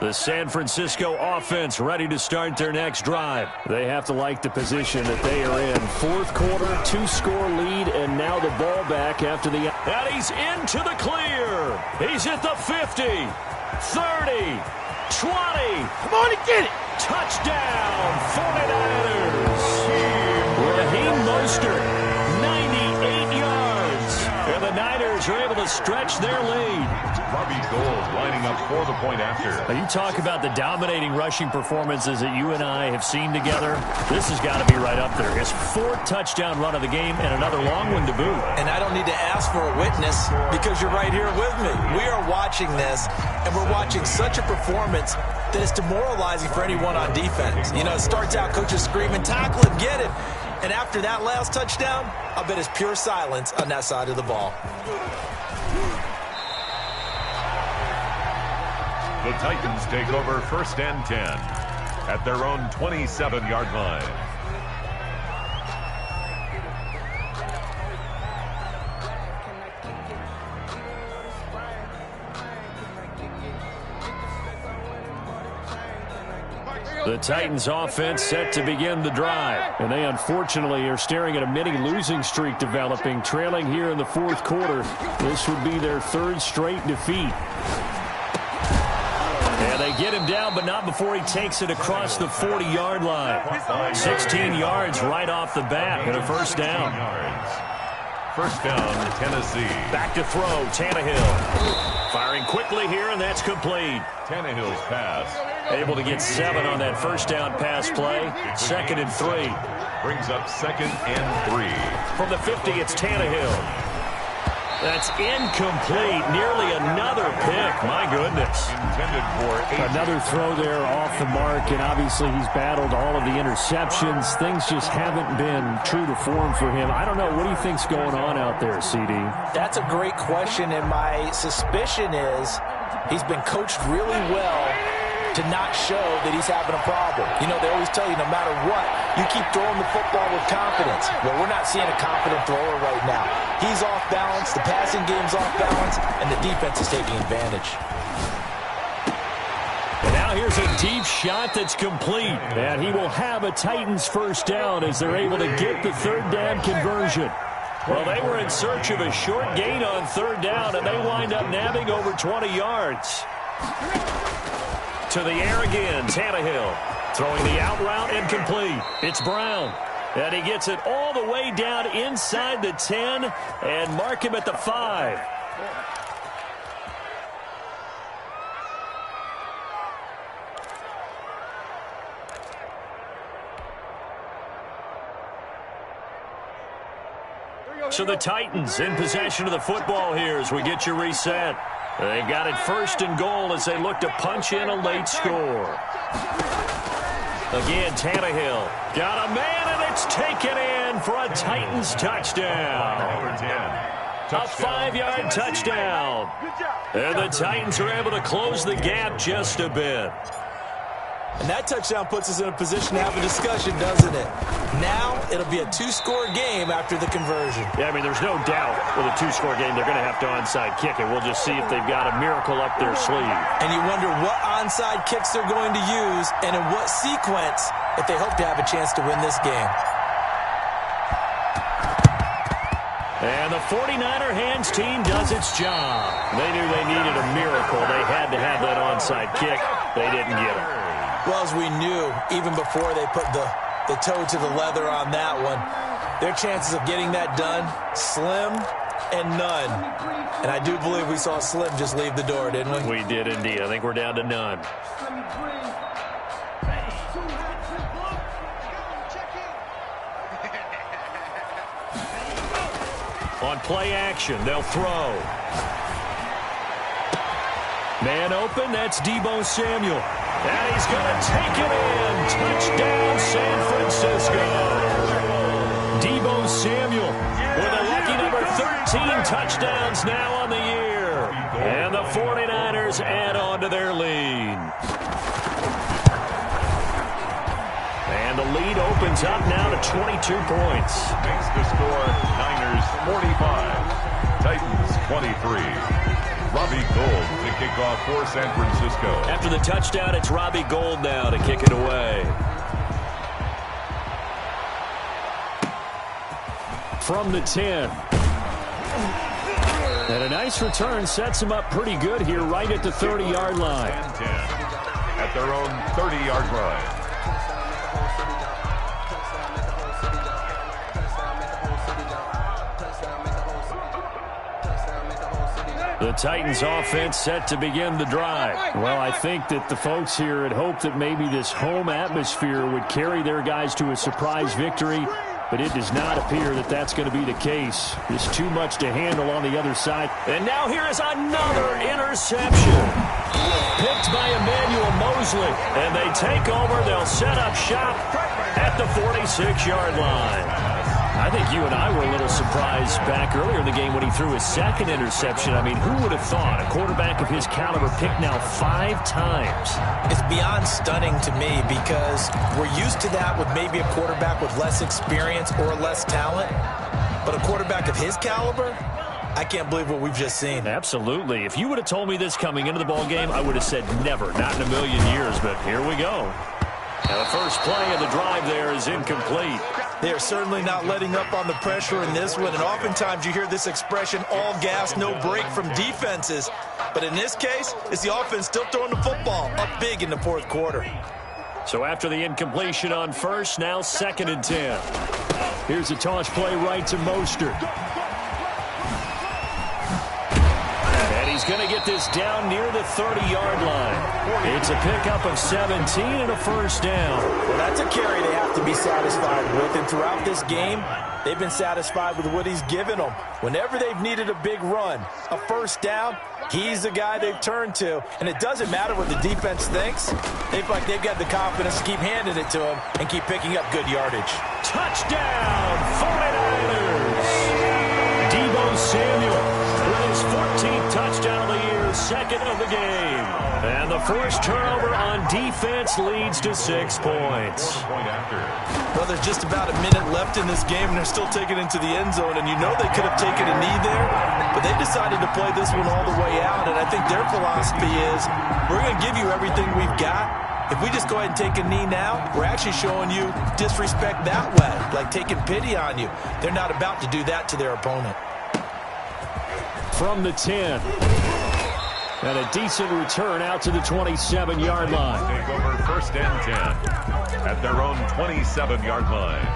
The San Francisco offense ready to start their next drive. They have to like the position that they are in. Fourth quarter, 2-score lead, and now the ball back after the... And he's into the clear. He's at the 50, 30, 20.
Come on and get it.
Touchdown, 49ers. Raheem Mostert, 98 yards. And the Niners are able to stretch their lead.
Robbie Gould lining up for the point after.
Now you talk about the dominating rushing performances that you and I have seen together. This has got to be right up there. His 4th touchdown run of the game and another long one to boot.
And I don't need to ask for a witness because you're right here with me. We are watching this, and we're watching such a performance that is demoralizing for anyone on defense. You know, it starts out coaches screaming, tackle him, get it. And after that last touchdown, I bet it's pure silence on that side of the ball.
The Titans take over 1st and 10 at their own 27-yard line.
The Titans offense set to begin the drive. And they unfortunately are staring at a mini losing streak developing, trailing here in the 4th quarter. This would be their 3rd straight defeat. And they get him down, but not before he takes it across the 40-yard line. 16 yards right off the bat and a first down.
First down, Tennessee.
Back to throw, Tannehill. Firing quickly here, and that's complete.
Tannehill's pass.
Able to get 7 on that first down pass play. 2nd and 3.
Brings up 2nd and 3.
From the 50, it's Tannehill. That's incomplete. Nearly another pick. My goodness.
Intended for 8.
Another throw there off the mark, and obviously he's battled all of the interceptions. Things just haven't been true to form for him. I don't know. What do you think's going on out there, CD?
That's a great question, and my suspicion is he's been coached really well to not show that he's having a problem. You know, they always tell you no matter what, you keep throwing the football with confidence. Well, we're not seeing a confident thrower right now. He's off balance, the passing game's off balance, and the defense is taking advantage.
And now here's a deep shot that's complete. And he will have a Titans first down as they're able to get the 3rd down conversion. Well, they were in search of a short gain on 3rd down, and they wind up nabbing over 20 yards. To the air again, Tannehill. Throwing the out route and complete. It's Brown. And he gets it all the way down inside the 10 and mark him at the 5. So the Titans in possession of the football here as we get you reset. They've got it 1st and goal as they look to punch in a late score. Again, Tannehill got a man, and it's taken in for a Titans touchdown.
Number 10.
A 5-yard touchdown. And the Titans are able to close the gap just a bit.
And that touchdown puts us in a position to have a discussion, doesn't it? Now it'll be a 2-score game after the conversion.
Yeah, I mean, there's no doubt with a 2-score game they're going to have to onside kick it. We'll just see if they've got a miracle up their sleeve.
And you wonder what onside kicks they're going to use and in what sequence if they hope to have a chance to win this game.
And the 49er hands team does its job. They knew they needed a miracle. They had to have that onside kick. They didn't get it.
Well, as we knew, even before they put the toe to the leather on that one, their chances of getting that done, slim and none. And I do believe we saw Slim just leave the door, didn't we?
We did indeed. I think we're down to none. On play action, they'll throw. Man open, that's Deebo Samuel. And he's going to take it in. Touchdown, San Francisco. Deebo Samuel with a lucky number 13 touchdowns now on the year. And the 49ers add on to their lead. And the lead opens up now to 22 points.
Makes the score Niners 45. Titans 23. Robbie Gould to kick off for San Francisco.
After the touchdown, it's Robbie Gould now to kick it away. From the 10. And a nice return sets him up pretty good here right at the 30-yard line.
10 at their own 30-yard line.
The Titans offense set to begin the drive. Well, I think that the folks here had hoped that maybe this home atmosphere would carry their guys to a surprise victory, but it does not appear that that's going to be the case. There's too much to handle on the other side. And now here is another interception. Picked by Emmanuel Mosley. And they take over. They'll set up shop at the 46-yard line. I think you and I were a little surprised back earlier in the game when he threw his second interception. I mean, who would have thought a quarterback of his caliber picked now 5 times?
It's beyond stunning to me because we're used to that with maybe a quarterback with less experience or less talent. But a quarterback of his caliber, I can't believe what we've just seen.
Absolutely. If you would have told me this coming into the ball game, I would have said never, not in a million years. But here we go. Now the first play of the drive there is incomplete.
They are certainly not letting up on the pressure in this one, and oftentimes you hear this expression, all gas, no break from defenses. But in this case, it's the offense still throwing the football up big in the fourth quarter.
So after the incompletion on first, now 2nd and 10. Here's a toss play right to Mostert. And he's going to get this down near the 30-yard line. It's a pickup of 17 and a first down.
Well, that's a carry they have to be satisfied with. And throughout this game, they've been satisfied with what he's given them. Whenever they've needed a big run, a first down, he's the guy they've turned to. And it doesn't matter what the defense thinks. They've got the confidence to keep handing it to him and keep picking up good yardage.
Touchdown, 49ers! Deebo Samuel with his 14th touchdown of the year, 2nd of the game. And the first turnover on defense leads to 6 points.
Well, there's just about a minute left in this game, and they're still taking it into the end zone. And you know they could have taken a knee there, but they decided to play this one all the way out. And I think their philosophy is, we're going to give you everything we've got. If we just go ahead and take a knee now, we're actually showing you disrespect that way, like taking pity on you. They're not about to do that to their opponent.
From the 10. And a decent return out to the 27-yard line.
Take over 1st and 10 at their own 27-yard line.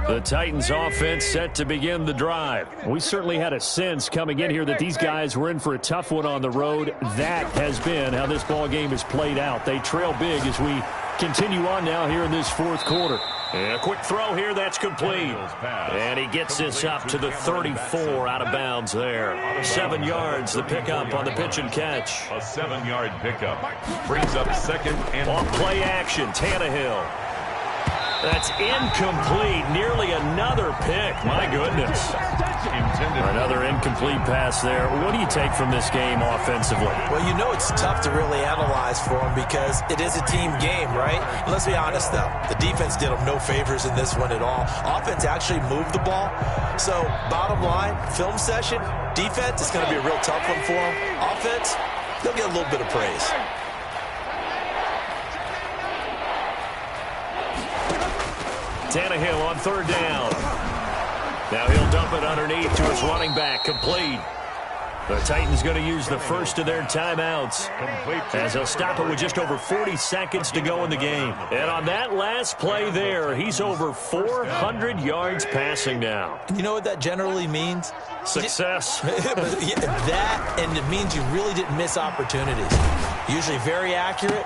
The Titans offense set to begin the drive. We certainly had a sense coming in here that these guys were in for a tough one on the road. That has been how this ball game has played out. They trail big as we continue on now here in this fourth quarter. And a quick throw here, that's complete. And he gets this up to the 34 out of bounds there. 7 yards, the pickup on the pitch and catch.
A 7-yard pickup brings up 2nd and
on play action, Tannehill. That's incomplete. Nearly another pick. My goodness. Another incomplete pass there. What do you take from this game offensively?
Well, you know it's tough to really analyze for them because it is a team game, right? And let's be honest, though. The defense did them no favors in this one at all. Offense actually moved the ball. So, bottom line, film session, defense is going to be a real tough one for them. Offense, they'll get a little bit of praise.
Tannehill on 3rd down. Now he'll dump it underneath to his running back. Complete. The Titans going to use the first of their timeouts as they'll stop it with just over 40 seconds to go in the game. And on that last play there, he's over 400 yards passing now.
You know what that generally means?
Success.
That, and it means you really didn't miss opportunities. Usually very accurate.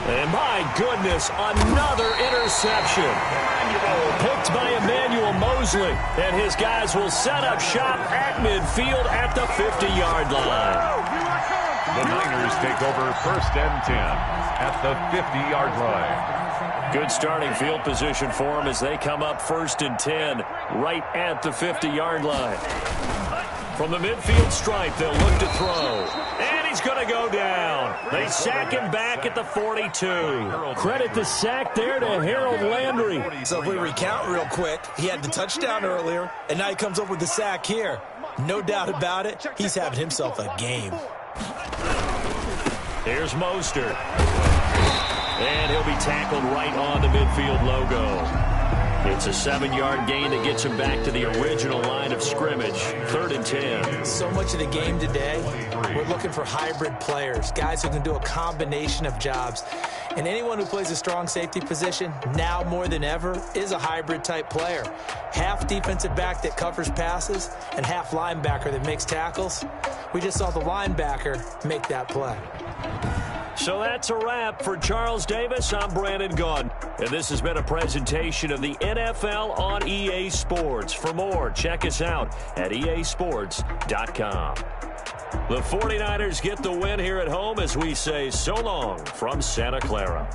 And my goodness, another interception. Picked by Emmanuel Mosley. And his guys will set up shop at midfield at the 50-yard line.
The Niners take over 1st and 10 at the 50-yard line.
Good starting field position for them as they come up 1st and 10 right at the 50-yard line. From the midfield stripe, they'll look to throw. And he's going to go down. They sack him back at the 42. Credit the sack there to Harold Landry.
So if we recount real quick, he had the touchdown earlier, and now he comes up with the sack here. No doubt about it, he's having himself a game.
Here's Mostert. And he'll be tackled right on the midfield logo. It's a 7-yard gain that gets him back to the original line of scrimmage. 3rd and 10.
So much of the game today, we're looking for hybrid players, guys who can do a combination of jobs. And anyone who plays a strong safety position, now more than ever, is a hybrid type player. Half defensive back that covers passes and half linebacker that makes tackles. We just saw the linebacker make that play.
So that's a wrap for Charles Davis. I'm Brandon Gaudin, and this has been a presentation of the NFL on EA Sports. For more, check us out at easports.com. The 49ers get the win here at home as we say so long from Santa Clara.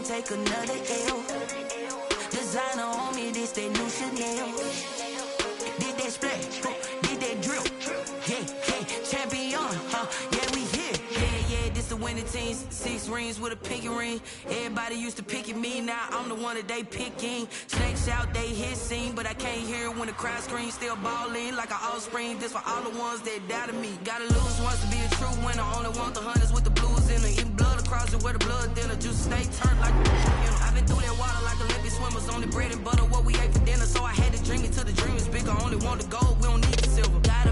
take another L. Designer on me, this that new Chanel. Did that splash, did that drill. Yeah, champion, yeah, we here. Yeah, this the winning teams. 6 rings with a pinky ring. Everybody used to pick at me, now I'm the one that they picking. Snakes out, they hit scene, but I can't hear when the crowd screams. Still balling like an offspring. This for all the ones that doubted me. Gotta lose once to be a true winner. Only want the hunters with the blues in it. Eating blood across it where the blood dinner. Juice stay turned like I've been through that water like Olympic swimmers. Only bread and butter what we ate for dinner. So I had to drink it till the dream is bigger. Only want the gold, we don't need the silver. Gotta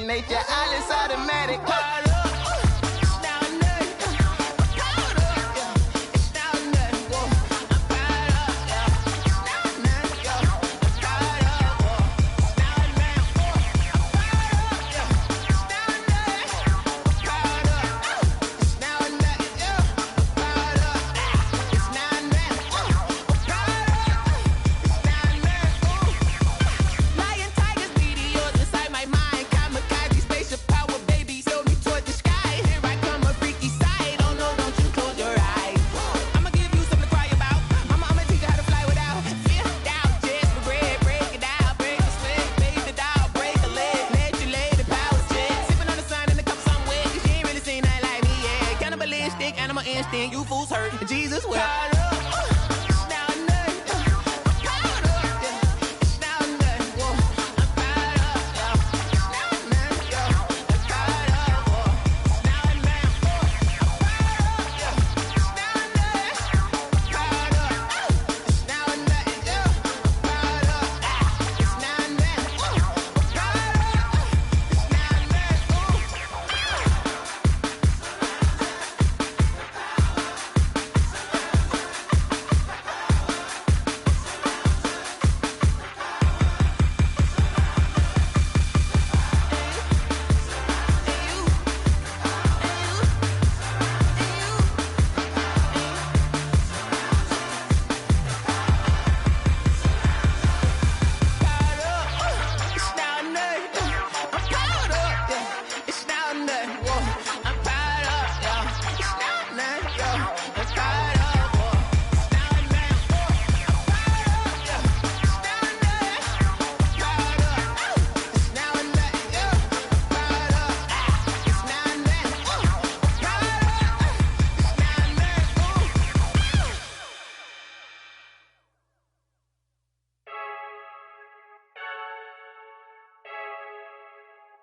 second nature. All is automatic.
You fools hurt. Jesus will.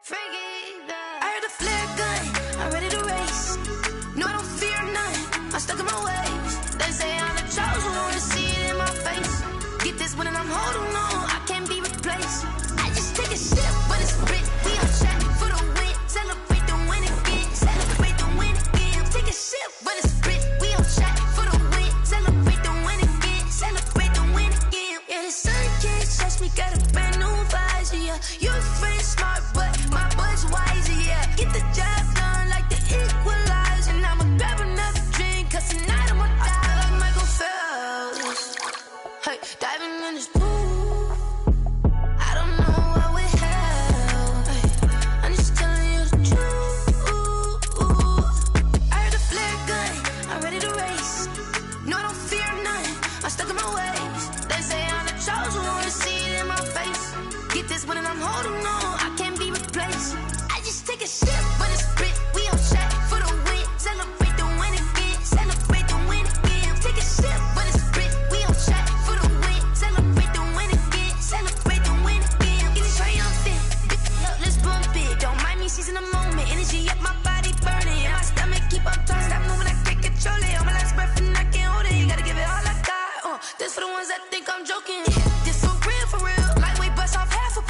I heard the flare gun, I'm ready to race. No, I don't fear none, I'm stuck in my ways. They say I'm the chosen one, to see it in my face. Get this one and I'm holding on, I can't be replaced. I just take a sip, but it's Brit, we on track for the win. Celebrate the win again, celebrate the win again. Take a sip, but it's Brit, we on track for the win. Celebrate the win again, celebrate the win again. Yeah, the sun can't touch me, got a brand new visor, yeah. You're friend smart, but my bud's wiser, yeah. Get the job done like the equalizer. And I'ma grab another drink, cause tonight I'ma die like Michael Phelps. Hey, diving in this pool, I don't know what would help. Hey, I'm just telling you the truth. I heard the flare gun, I'm ready to race. No, I don't fear none, I'm stuck in my ways. They say I'm the chosen one, to see it in my face. Get this one and I'm holding on, I can't be replaced. I just take a sip, but it's Brit, we on track for the win. Celebrate the win again, celebrate the win again. Take a sip, but it's Brit, we on track for the win. Celebrate the win again, celebrate the win again. Get it triumphant, let's bump it. Don't mind me seizing the moment, energy up my body burning. And my stomach keep on turning, stop moving, I can't control it. On my last breath and I can't hold it, you gotta give it all I got. This for the ones that think I'm joking. This for real, lightweight bust off half a.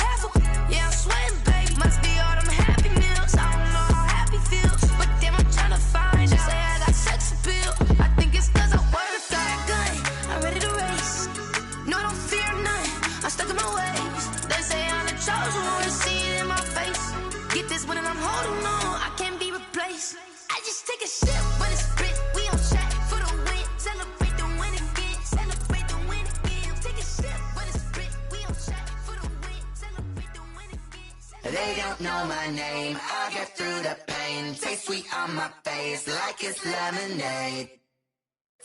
Yeah, I'm sweating, baby, must be all them happy meals. I don't know how happy feels, but damn, I'm trying to find out. Say I got sex appeal, I think it's cause I work a gun, I'm ready to race. No, I don't fear none, I'm stuck in my ways. They say I'm the chosen one, to see it in my face. Get this one and I'm holding on, I can't be replaced. I just take a sip, but it's Brit, we on track for the win. Celebrate the win again, celebrate the win again. Take a sip, but it's Brit, we on track for the win. Celebrate the win again.
They don't know my name, I get through the pain. Taste sweet on my face like it's lemonade.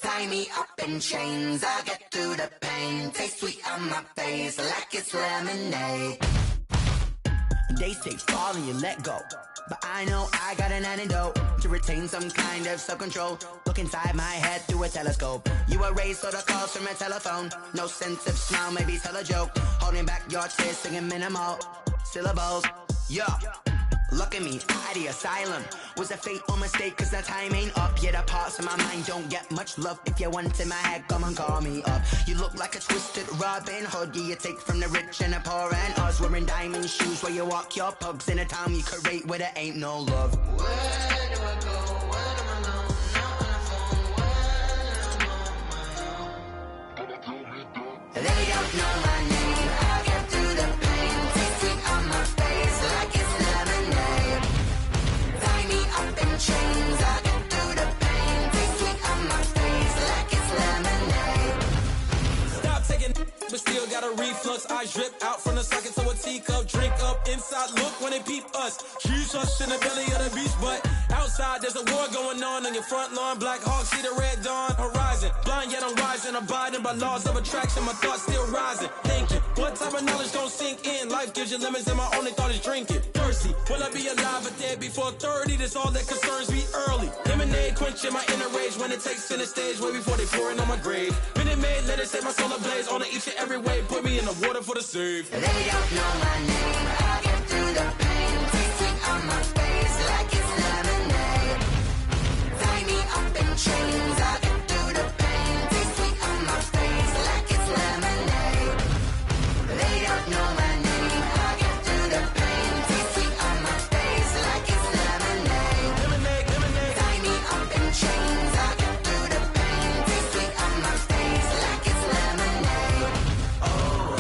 Tie me up in chains, I get through the pain. Taste sweet on my face like it's lemonade. They say fall and you let go, but I know I got an antidote to retain some kind of self-control. Look inside my head through a telescope. You erase all the calls from a telephone. No sense of smile, maybe tell a joke. Holding back your tears, singing minimal syllables. Yeah, Look at me, out the asylum. Was a fate or mistake, cause the time ain't up. Yeah, the parts of my mind don't get much love. If you want in my head, come and call me up. You look like a twisted Robin Hood. Yeah, you take from the rich and the poor and us. Wearing diamond shoes where you walk your pugs in a town you create where there ain't no love. Where do I go? Where am I now? Now on the phone, when I'm on my own. They don't know my name. I get through the pain. Taste sweet on my face like it's lemonade. Tie me up in chains. I get through the pain. Taste sweet on my face like it's lemonade.
Stop taking, but still got a reflux. Eyes drip out from the socket to a teacup. Drink up inside, look when they peep us. Choose us in the belly of the beast, but outside there's a war going on your front lawn. Black Hawk, see the red dawn horizon. Blind yet I'm rising, abiding by laws of attraction. My thoughts still rising, thinking what type of knowledge gon' sink in? Life gives you limits and my only thought is drinking. Thirsty, will I be alive or dead before 30? That's all that concerns me early. Lemonade quenching my inner rage when it takes center stage way before they pouring on my grave. Minute Maid, let it set my soul ablaze on each and every way. Put me in the water for the save.
They don't know my name. I get through the pain. Taste sweet on my face like it's lemonade. Tie me up in chains. I get through the pain. Taste sweet on my face like it's lemonade. They don't know my name. I get through the pain. Taste sweet on my face like it's lemonade.
Lemonade, lemonade.
Tie me up in chains. I get through the pain. Taste sweet on my face like it's lemonade. Oh.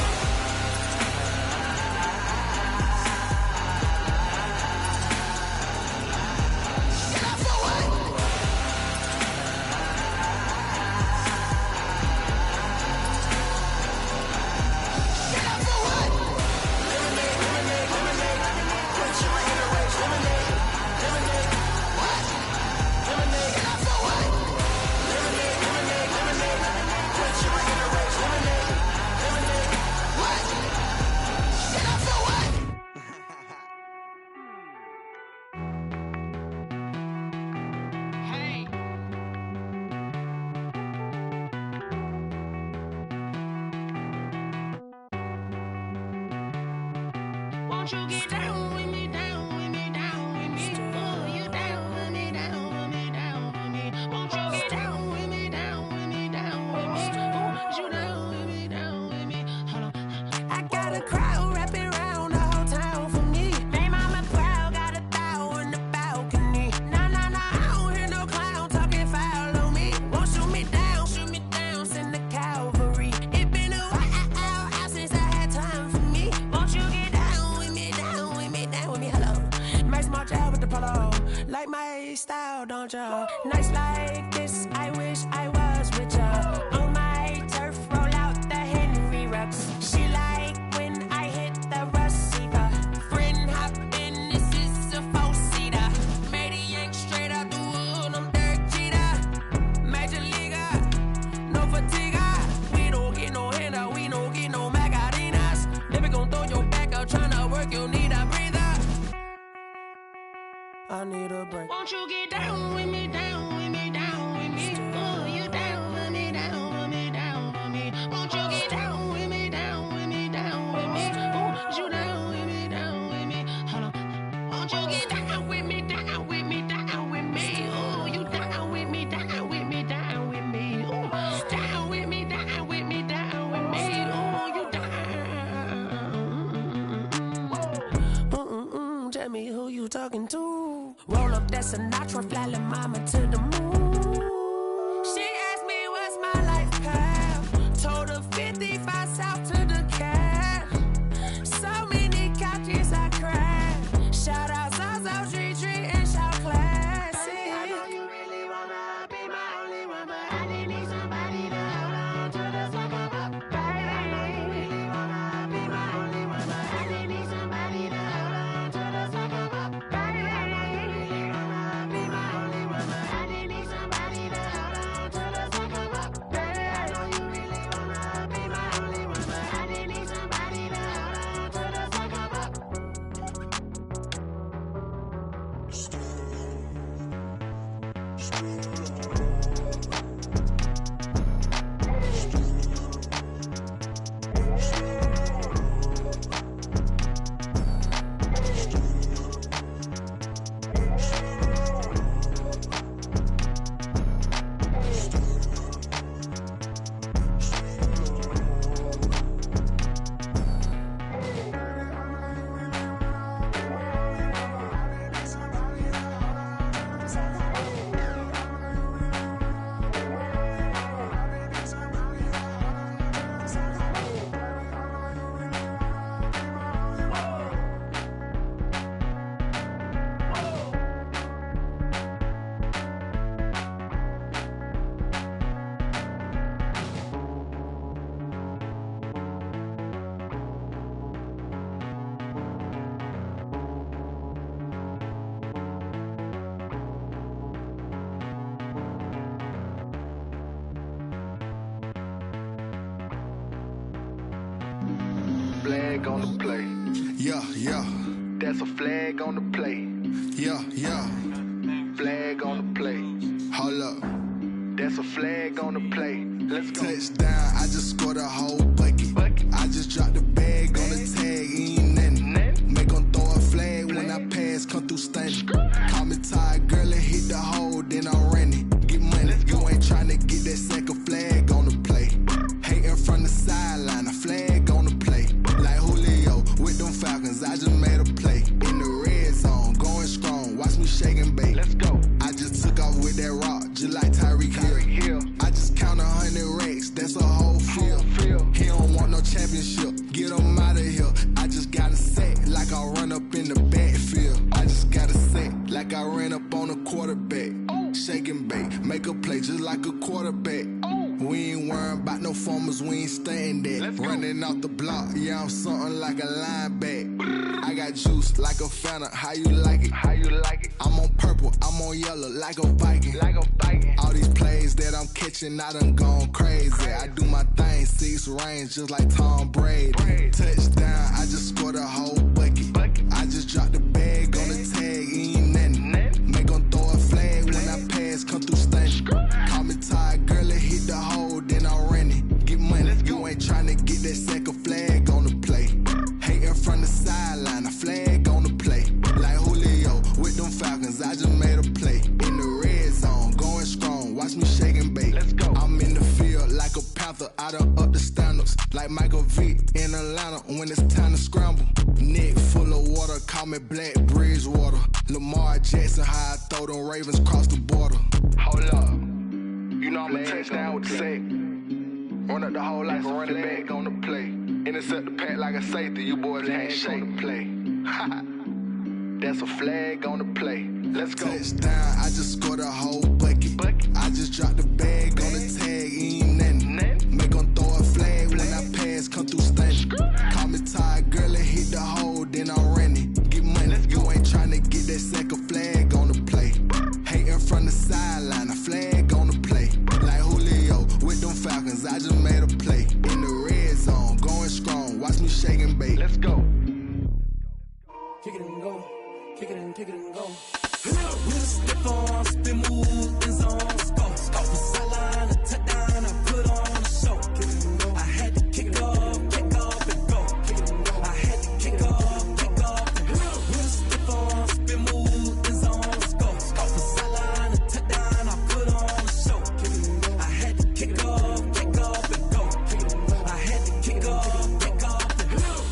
Won't you get down with me, down with me, down with me? Oh, you down with me, down with me, down with me. Won't you get down with me, down with me, down with me? Oh, you down with me, down with me? Hold on. I got a crowd wrapping around the whole town for me. They mama crowd got a thou in the balcony. Nah, nah, nah, I don't hear no clown talking foul on me. Won't shoot me down, send the cavalry. It been a while since I had time for me. Won't you get down with me, down with me, down with me? Hello. Nice march out with the polo. Like my style, don't ya? Nights like this, I wish I was with ya. On my turf, roll out the Henry Rux. She like when I hit the receiver. Friend hop in, this is a four-seater. Made a yank straight out the wood, I'm Derek Jeter. Major leaguer, no fatigue. We don't get no handout, we don't get no Macarinas. Never gon' throw your back out, tryna work, you need a breather. I need a break. Won't you get down with me, down with me, down with me? Oh, you down with me, down with me, down with me. Won't you get down with me, down with me, down with me? Oh, you down with me, down with me? Hold on. Won't you get down with me, down with me, down with me? Oh, you down with me, down with me, down with me? Oh, down with me, down with me, down with me? Oh, you down. Tell me who you talking to. Roll up that Sinatra, fly la mama to the moon. She asked me what's my life path. Told her 55 south to the cat. So many couches I cracked. Shout out Zaza, Tree, and shout classic. I know you really wanna be my only one, but I didn't need somebody to hold on to the fuck up, baby. I know you really wanna be my only one, but I didn't need somebody to hold on to the fuck up, baby. I know you really wanna be my only one, but I didn't
flag on the play.
Yeah, yeah.
That's a flag on the play.
Yeah, yeah.
Flag on the play.
Hold up.
That's a flag on the play. Let's go.
Touchdown, I just scored a whole bucket. I just dropped the bag on the tag, ain't nothing. Make them throw a flag when I pass, come through stunning. Call me tired, girl, and hit the hole, then I'm running. Get money, you ain't tryna get that second flag on the play. Hating from the sideline, a flag on the play. Like Julio with them Falcons, I just made a play. In the red zone, going strong, watch me shake and bake.
Let's go.
I just took off with that rock, just like Tyreek Hill. I just count 100 racks, that's a whole field. He don't want no championship, get him out of here. I just got a set, like I run up in the backfield. I just got a set, like I ran up on a quarterback. Shake and bake, make a play just like a quarterback. We ain't worrying about no formers, we ain't staying there. Running off the block, yeah, I'm something like a linebacker. I got juice like a Fanta, how you like it?
How you like it?
I'm on purple, I'm on yellow, like a Viking.
Like a Viking.
All these plays that I'm catching, I done gone crazy. I do my thing, 6 range, just like Tom Brady. Touchdown, I just scored a whole bucket. I just dropped the bag on the tag, ain't nothing. Make them throw a flag when I pass, come through stunning. Call me tired, girl, and hit the hole, then I'm running. Get money, you ain't tryna get that second flag on the play. Hating from the sideline, a flag on the play. Like Julio with them Falcons, I just made a play. In the red zone, going strong, watch me shake and bake.
Let's go.
I'm in the field like a Panther, I done up the standards. Like Michael Vick in Atlanta when it's time to scramble. Neck full of water, call me Black Bridgewater. Lamar Jackson, how I throw them Ravens cross the border.
Hold up. You know I'm a touchdown with the sack. Run up the whole like a running back on the play. Intercept the pack like a safety, you boys ain't shake. On the play. That's a flag on the play. Let's go.
Touchdown, I just scored a whole bucket. I just dropped the bag on the tag, ain't nothing. Make them throw a flag when I pass, come through stunning. Call me tired, girl, and hit the hole, then I'm running. Get money, you ain't tryna get that second flag on the play. Hating from the sideline, a flag on the play. Like Julio with them Falcons, I just made a play. In the red zone, going strong, watch me shake and bake.
Let's go.
Kick it and go, kick it and go. With a step on, spin move, in zone, scope. From sideline to touchdown, I put on a show. I had to kick off and go. I had to kick off and go. With a step on, spin move, in zone, scope. From sideline to touchdown, I put on a show. I had to kick off and go. I had to kick off and go.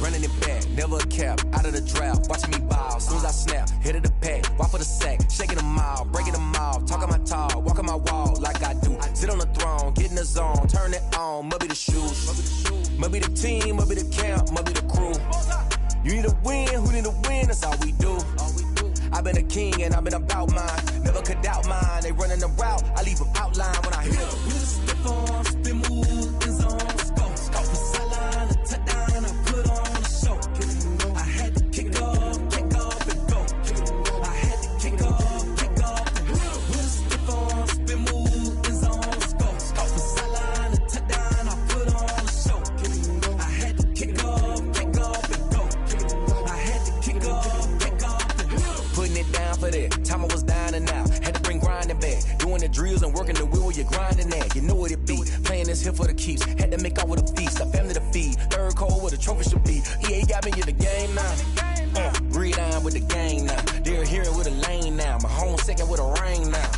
Running it back, never a cap, out of the drought, watching me ball. Soon as I snap, hit of the pack, walk for the sack, shaking them out, breaking them off, talking my talk, walking my wall like I do. Sit on the throne, get in the zone, turn it on, must be the shoes, must be the team, must be the camp, must be the crew. You need a win, who need a win, that's all we do. I've been a king and I've been about mine, never could doubt mine. They running the route, I leave them outline when I hit them.
With a step on, spin move, in zone, scope. From sideline to touchdown, I put on a show. I had to kick off and go. I had to kick off and go. With a step on, spin move, in zone, scope. From sideline to touchdown, I put on a show. I had to kick off and go. I had to kick off and go.
Putting it down for that, time I was down and out, had to bring grinding back, doing the drills and working the wheel where you're grinding at, you know what it be, playing this here for the keeps, had to make out with a feast, a family to feed, third cold where the trophy should be, EA got me in the game now, breed on with the game now, they're hearing with a lane now, my home second with a rain now,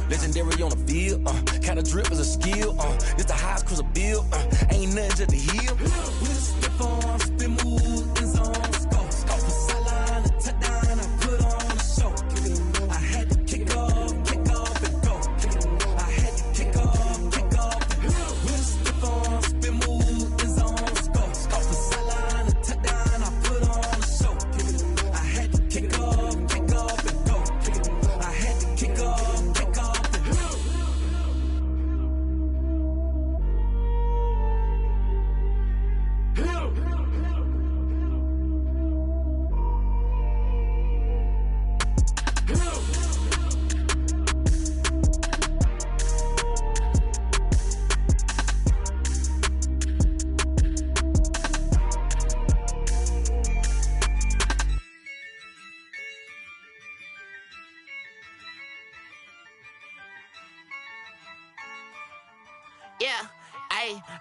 legendary on the field, kind of drip is a skill, this the highest cruiser bill, ain't nothing just to heal.
With a step on, spin move, in zone, scope. From sideline to touchdown, I put on a show. I had to kick off and go. I had to kick off and go. With a step on, spin move, in zone, scope. From sideline to touchdown, I put on a show. I had to kick off and go. I had to kick off and go.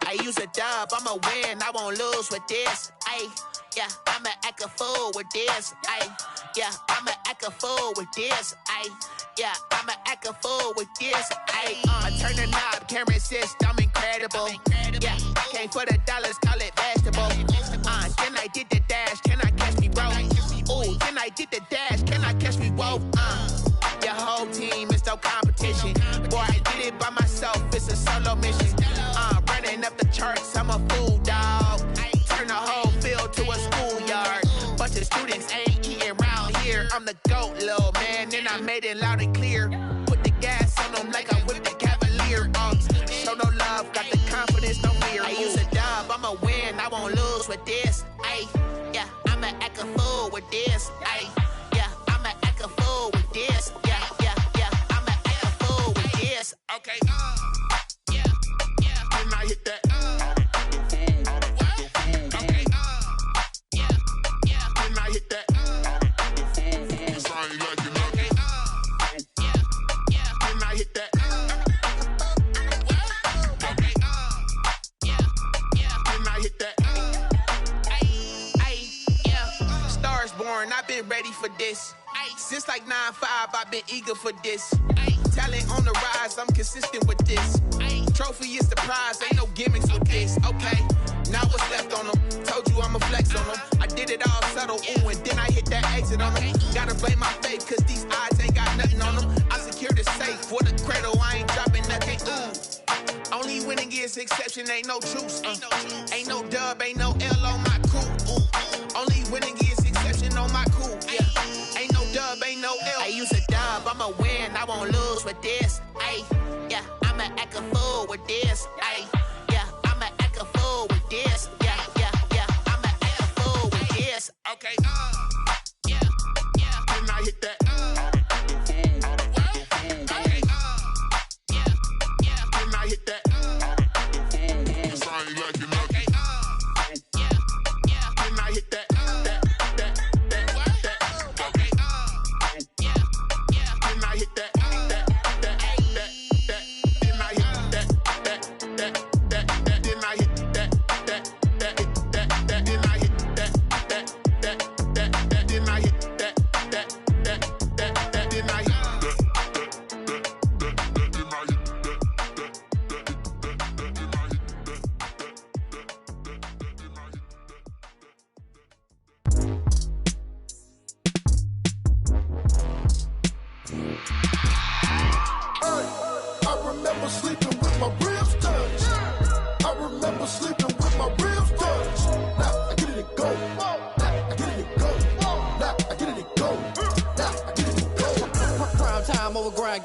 I use a dub, I'ma win, I won't lose with this. Ay, yeah, I'ma act a fool with this. Ay, yeah, I'ma act a fool with this. Ay, yeah, I'ma act a fool with this. Ay, I turn the knob, can't resist, I'm incredible. Yeah, came for the dollars, call it vegetable. Then I did the dash, can I catch me, bro? Ooh, then I did the dash, can I catch me, whoa? Your whole team is no competition. Boy, I did it by myself, it's a solo mission. Running up the charts, I'm a fool, dog. Turn the whole field to a schoolyard. Bunch of students ain't eating round here. I'm the GOAT, little man, and I made it loud and clear. Put the gas on them like I whipped the Cavalier. Show no love, got the confidence, no fear. I use a dub, I'ma win, I won't lose with this. Ay, yeah, I'ma act a fool with this. Ay, yeah, I'ma act a fool with this. Yeah, yeah, yeah, I'ma act a fool with this. Okay, yeah, yeah, then I hit that. Okay, yeah, yeah, then I hit that. I've been ready for this. Since like 9-5, I've been eager for this. Talent on the rise, I'm consistent with this. Trophy is the prize, ain't no gimmicks with this. Okay, now what's left on them? Told you I'ma flex on them. I did it all subtle, ooh, and then I hit that exit on them. Gotta blame my faith, cause these odds ain't got nothing on them. I secured the safe for the cradle, I ain't dropping nothing, ooh. Only winning is exception, ain't no truce. Ain't no dub, ain't no L on my crew. Only winning is exception on my crew. Yeah, ain't no dub, ain't no L. I use a dub, I'ma win, I won't lose with this. Ay, yeah, I'ma act a fool with this. Ay, yeah, I'ma act a fool with this. Yeah, yeah, yeah, I'ma act a fool with this. Okay, yeah, yeah, then I hit that. Okay, yeah, yeah, then I hit that.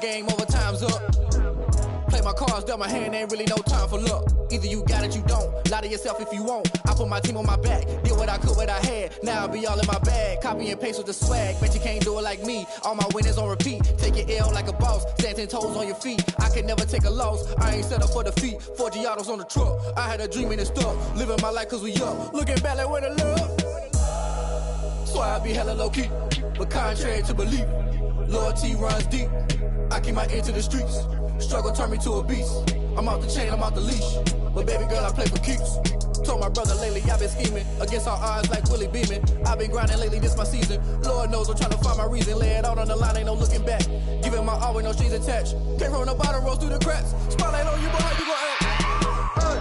Game over, time's up. Play my cards, dealt my hand, ain't really no time for luck. Either you got it, you don't. Lie to yourself if you won't. I put my team on my back, did what I could, what I had. Now I'll be all in my bag. Copy and paste with the swag. Bet you can't do it like me. All my winners on repeat. Take your L like a boss. Stand 10 toes on your feet. I can never take a loss. I ain't set up for defeat. 4 Giottos on the truck. I had a dream and it stuck. Living my life cause we up. Looking back like where the love. So I be hella low key. But contrary to belief, loyalty runs deep. I keep my ear to the streets. Struggle turned me to a beast. I'm out the chain, I'm out the leash. But baby girl, I play for keeps. Told my brother lately, I've been scheming. Against all odds like Willie Beeman. I've been grinding lately, this my season. Lord knows I'm trying to find my reason. Lay it out on the line, ain't no looking back. Giving my all with no strings attached. Came from the bottom, rose through the cracks. Spotlight on you, but how you gon' act?
Hey,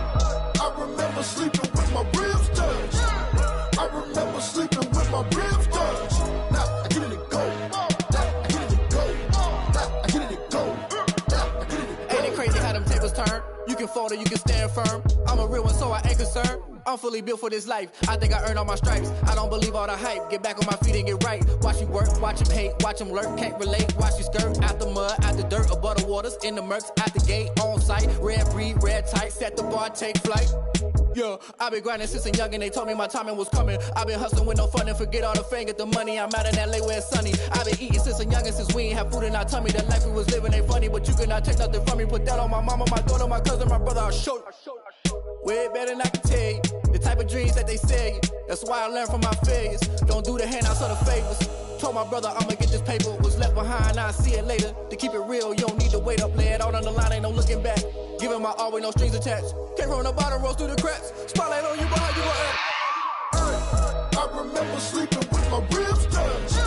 I remember sleeping with my ribs touched. I remember sleeping with my ribs touched. Now I get it and go.
Turn. You can fold or you can stand firm. I'm a real one, so I ain't concerned. I'm fully built for this life. I think I earned all my stripes. I don't believe all the hype. Get back on my feet and get right. Watch you work, watch him hate, watch him lurk. Can't relate, watch you skirt. Out the mud, out the dirt, above the waters, in the murks, out the gate, on site. Red breed, red tight, set the bar, take flight. Yeah, I've been grinding since a young and they told me my timing was coming. I've been hustling with no fun and forget all the fame, get the money. I'm out in LA where it's sunny. I've been eating since a youngin' since we ain't have food in our tummy. The life we was living ain't funny, but you cannot take nothing from me. Put that on my mama, my daughter, my cousin, my brother, I'll show you. Way better than I can tell you. The type of dreams that they sell you. That's why I learned from my failures. Don't do the handouts or the favors. Told my brother I'ma get this paper. Was left behind, I'll see it later. To keep it real, you don't need to wait up. Lay it out on the line, ain't no looking back. Giving my all with no strings attached. Came from the bottom, rose through the cracks. Spotlight on you, but how you gon' act?
I remember sleeping with my ribs touched.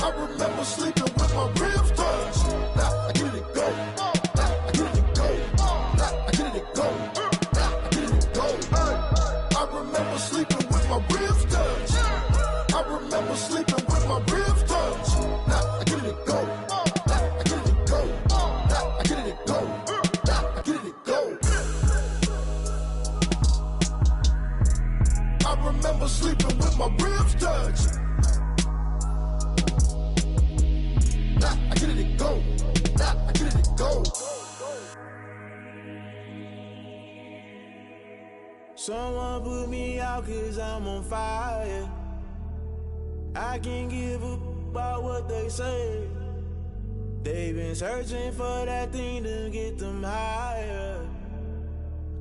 I remember sleeping with my ribs touched. Now I get it go. Now I get it go. Now I get it go. Now I get it go. I remember sleeping with my ribs touched. I remember sleeping with my ribs touched. Now I get it go. Now I get it go. Now I get it go. Now I get it go. I remember sleeping with my ribs touched. Now I get it go. Now I get it go.
Someone put me out 'cause I'm on fire. I can't give up about what they say. They've been searching for that thing to get them higher.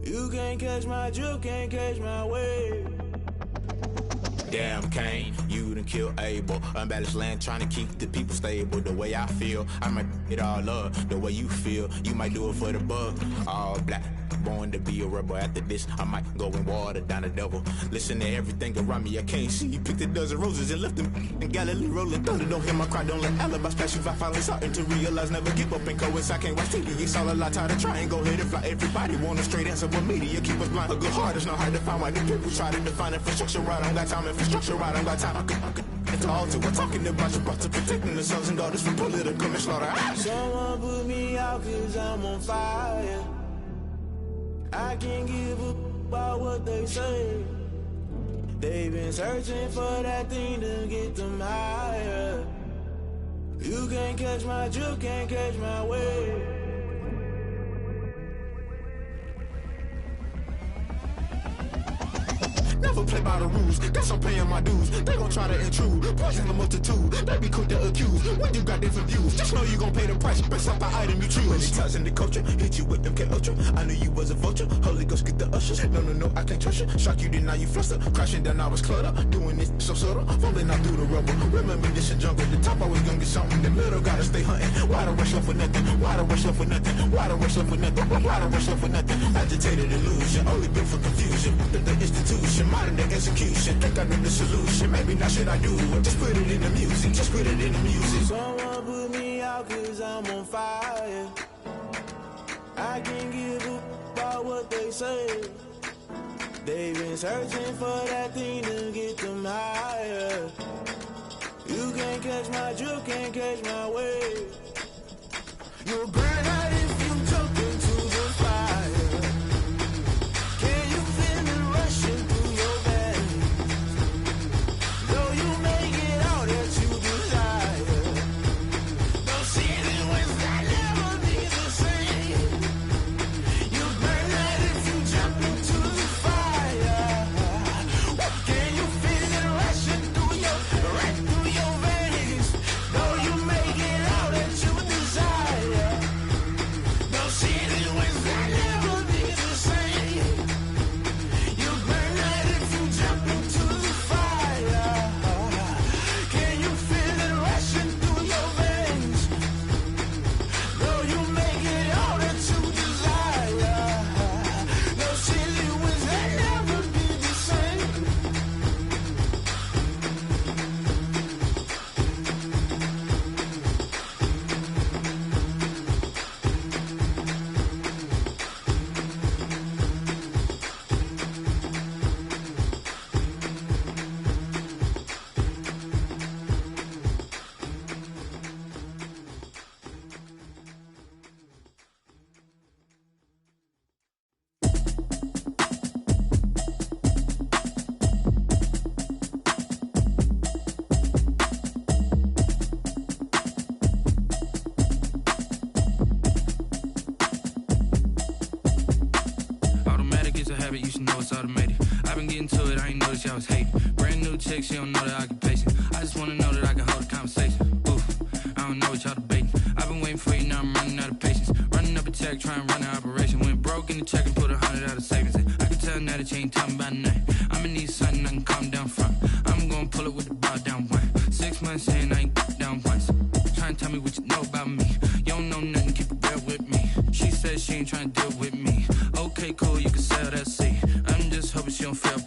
You can't catch my drift, can't catch my wave.
Damn, Kane, you done killed Abel. Unbalanced land, trying to keep the people stable. The way I feel, I might it all up. The way you feel, you might do it for the bug. All black, born to be a rebel. After this, I might go and water down the devil. Listen to everything around me, I can't see. Picked a dozen roses and left them in Galilee rolling thunder. Don't hear my cry, don't let alibis pass you. I finally starting to realize, never give up and coincide. I can't watch TV, it's all a lot. Tired of trying, go ahead and fly. Everybody want a straight answer, but media keep us blind. A good heart is not hard to find. Why the people try to define infrastructure right? I don't got time, infrastructure right, I don't got time. I could talk to. We're talking about your brother, protecting the sons and daughters from political manslaughter.
Someone put me out 'cause I'm on fire. I can't give up about what they say. They've been searching for that thing to get them higher. You can't catch my drift, can't catch my wave.
Never play by the rules, guess I'm paying my dues. They gon' try to intrude, poison the multitude. They be quick to accuse, when you got different views. Just know you gon' pay the price, based off the item you choose. When it ties in the culture, hit you with MK Ultra. I knew you was a vulture, Holy Ghost get the ushers. No, I can't trust you. Shock you, then now you fluster. Crashing down, I was clutter. Doing this so subtle, falling out through the rubble. Remember this a jungle, the top always gonna get something. The middle gotta stay hunting. Why the rush left for nothing? Why the rush left for nothing? Why the rush left for nothing? Why the rush left for nothing? Agitated illusion, only built for confusion. The institution, modern day execution. Think I know the solution. Maybe not should I do it? Just put it in the music. Just put it in the music.
Someone put me out 'cause I'm on fire. I can't give up about what they say. They've been searching for that thing to get them higher. You can't catch my drift, can't catch my wave. You'll burn out if you jump into the fire. Can you feel it rushing through your veins? Though you make it all that you desire. Those feelings will never be the same. You burn out if you jump into the fire. Can you feel it rushing through right through your veins? Though you make it all that you desire. Those feelings will never be the same. You burn out if you jump into the fire. Can you feel it rushing through your veins? Though you make it all that you desire. Those feelings will never be the same.
Automatic is a habit, you should know it's automated. I've been getting to it, I ain't noticed y'all was hating. Brand new chick, she don't know the occupation. I just wanna know that I can hold a conversation. Oof, I don't know what y'all debating. I've been waiting for you, now I'm running out of patience. Running up a check, trying to run an operation. Went broke in the check and put 100 out of savings in. I can tell now that you ain't talking about nothing. I'ma need something I can calm down from. I'm gonna pull it with the bar down one. 6 months in, I ain't down once. Trying to tell me what you know about me. You don't know nothing, keep it real with me. She says she ain't trying to deal with me. she don't feel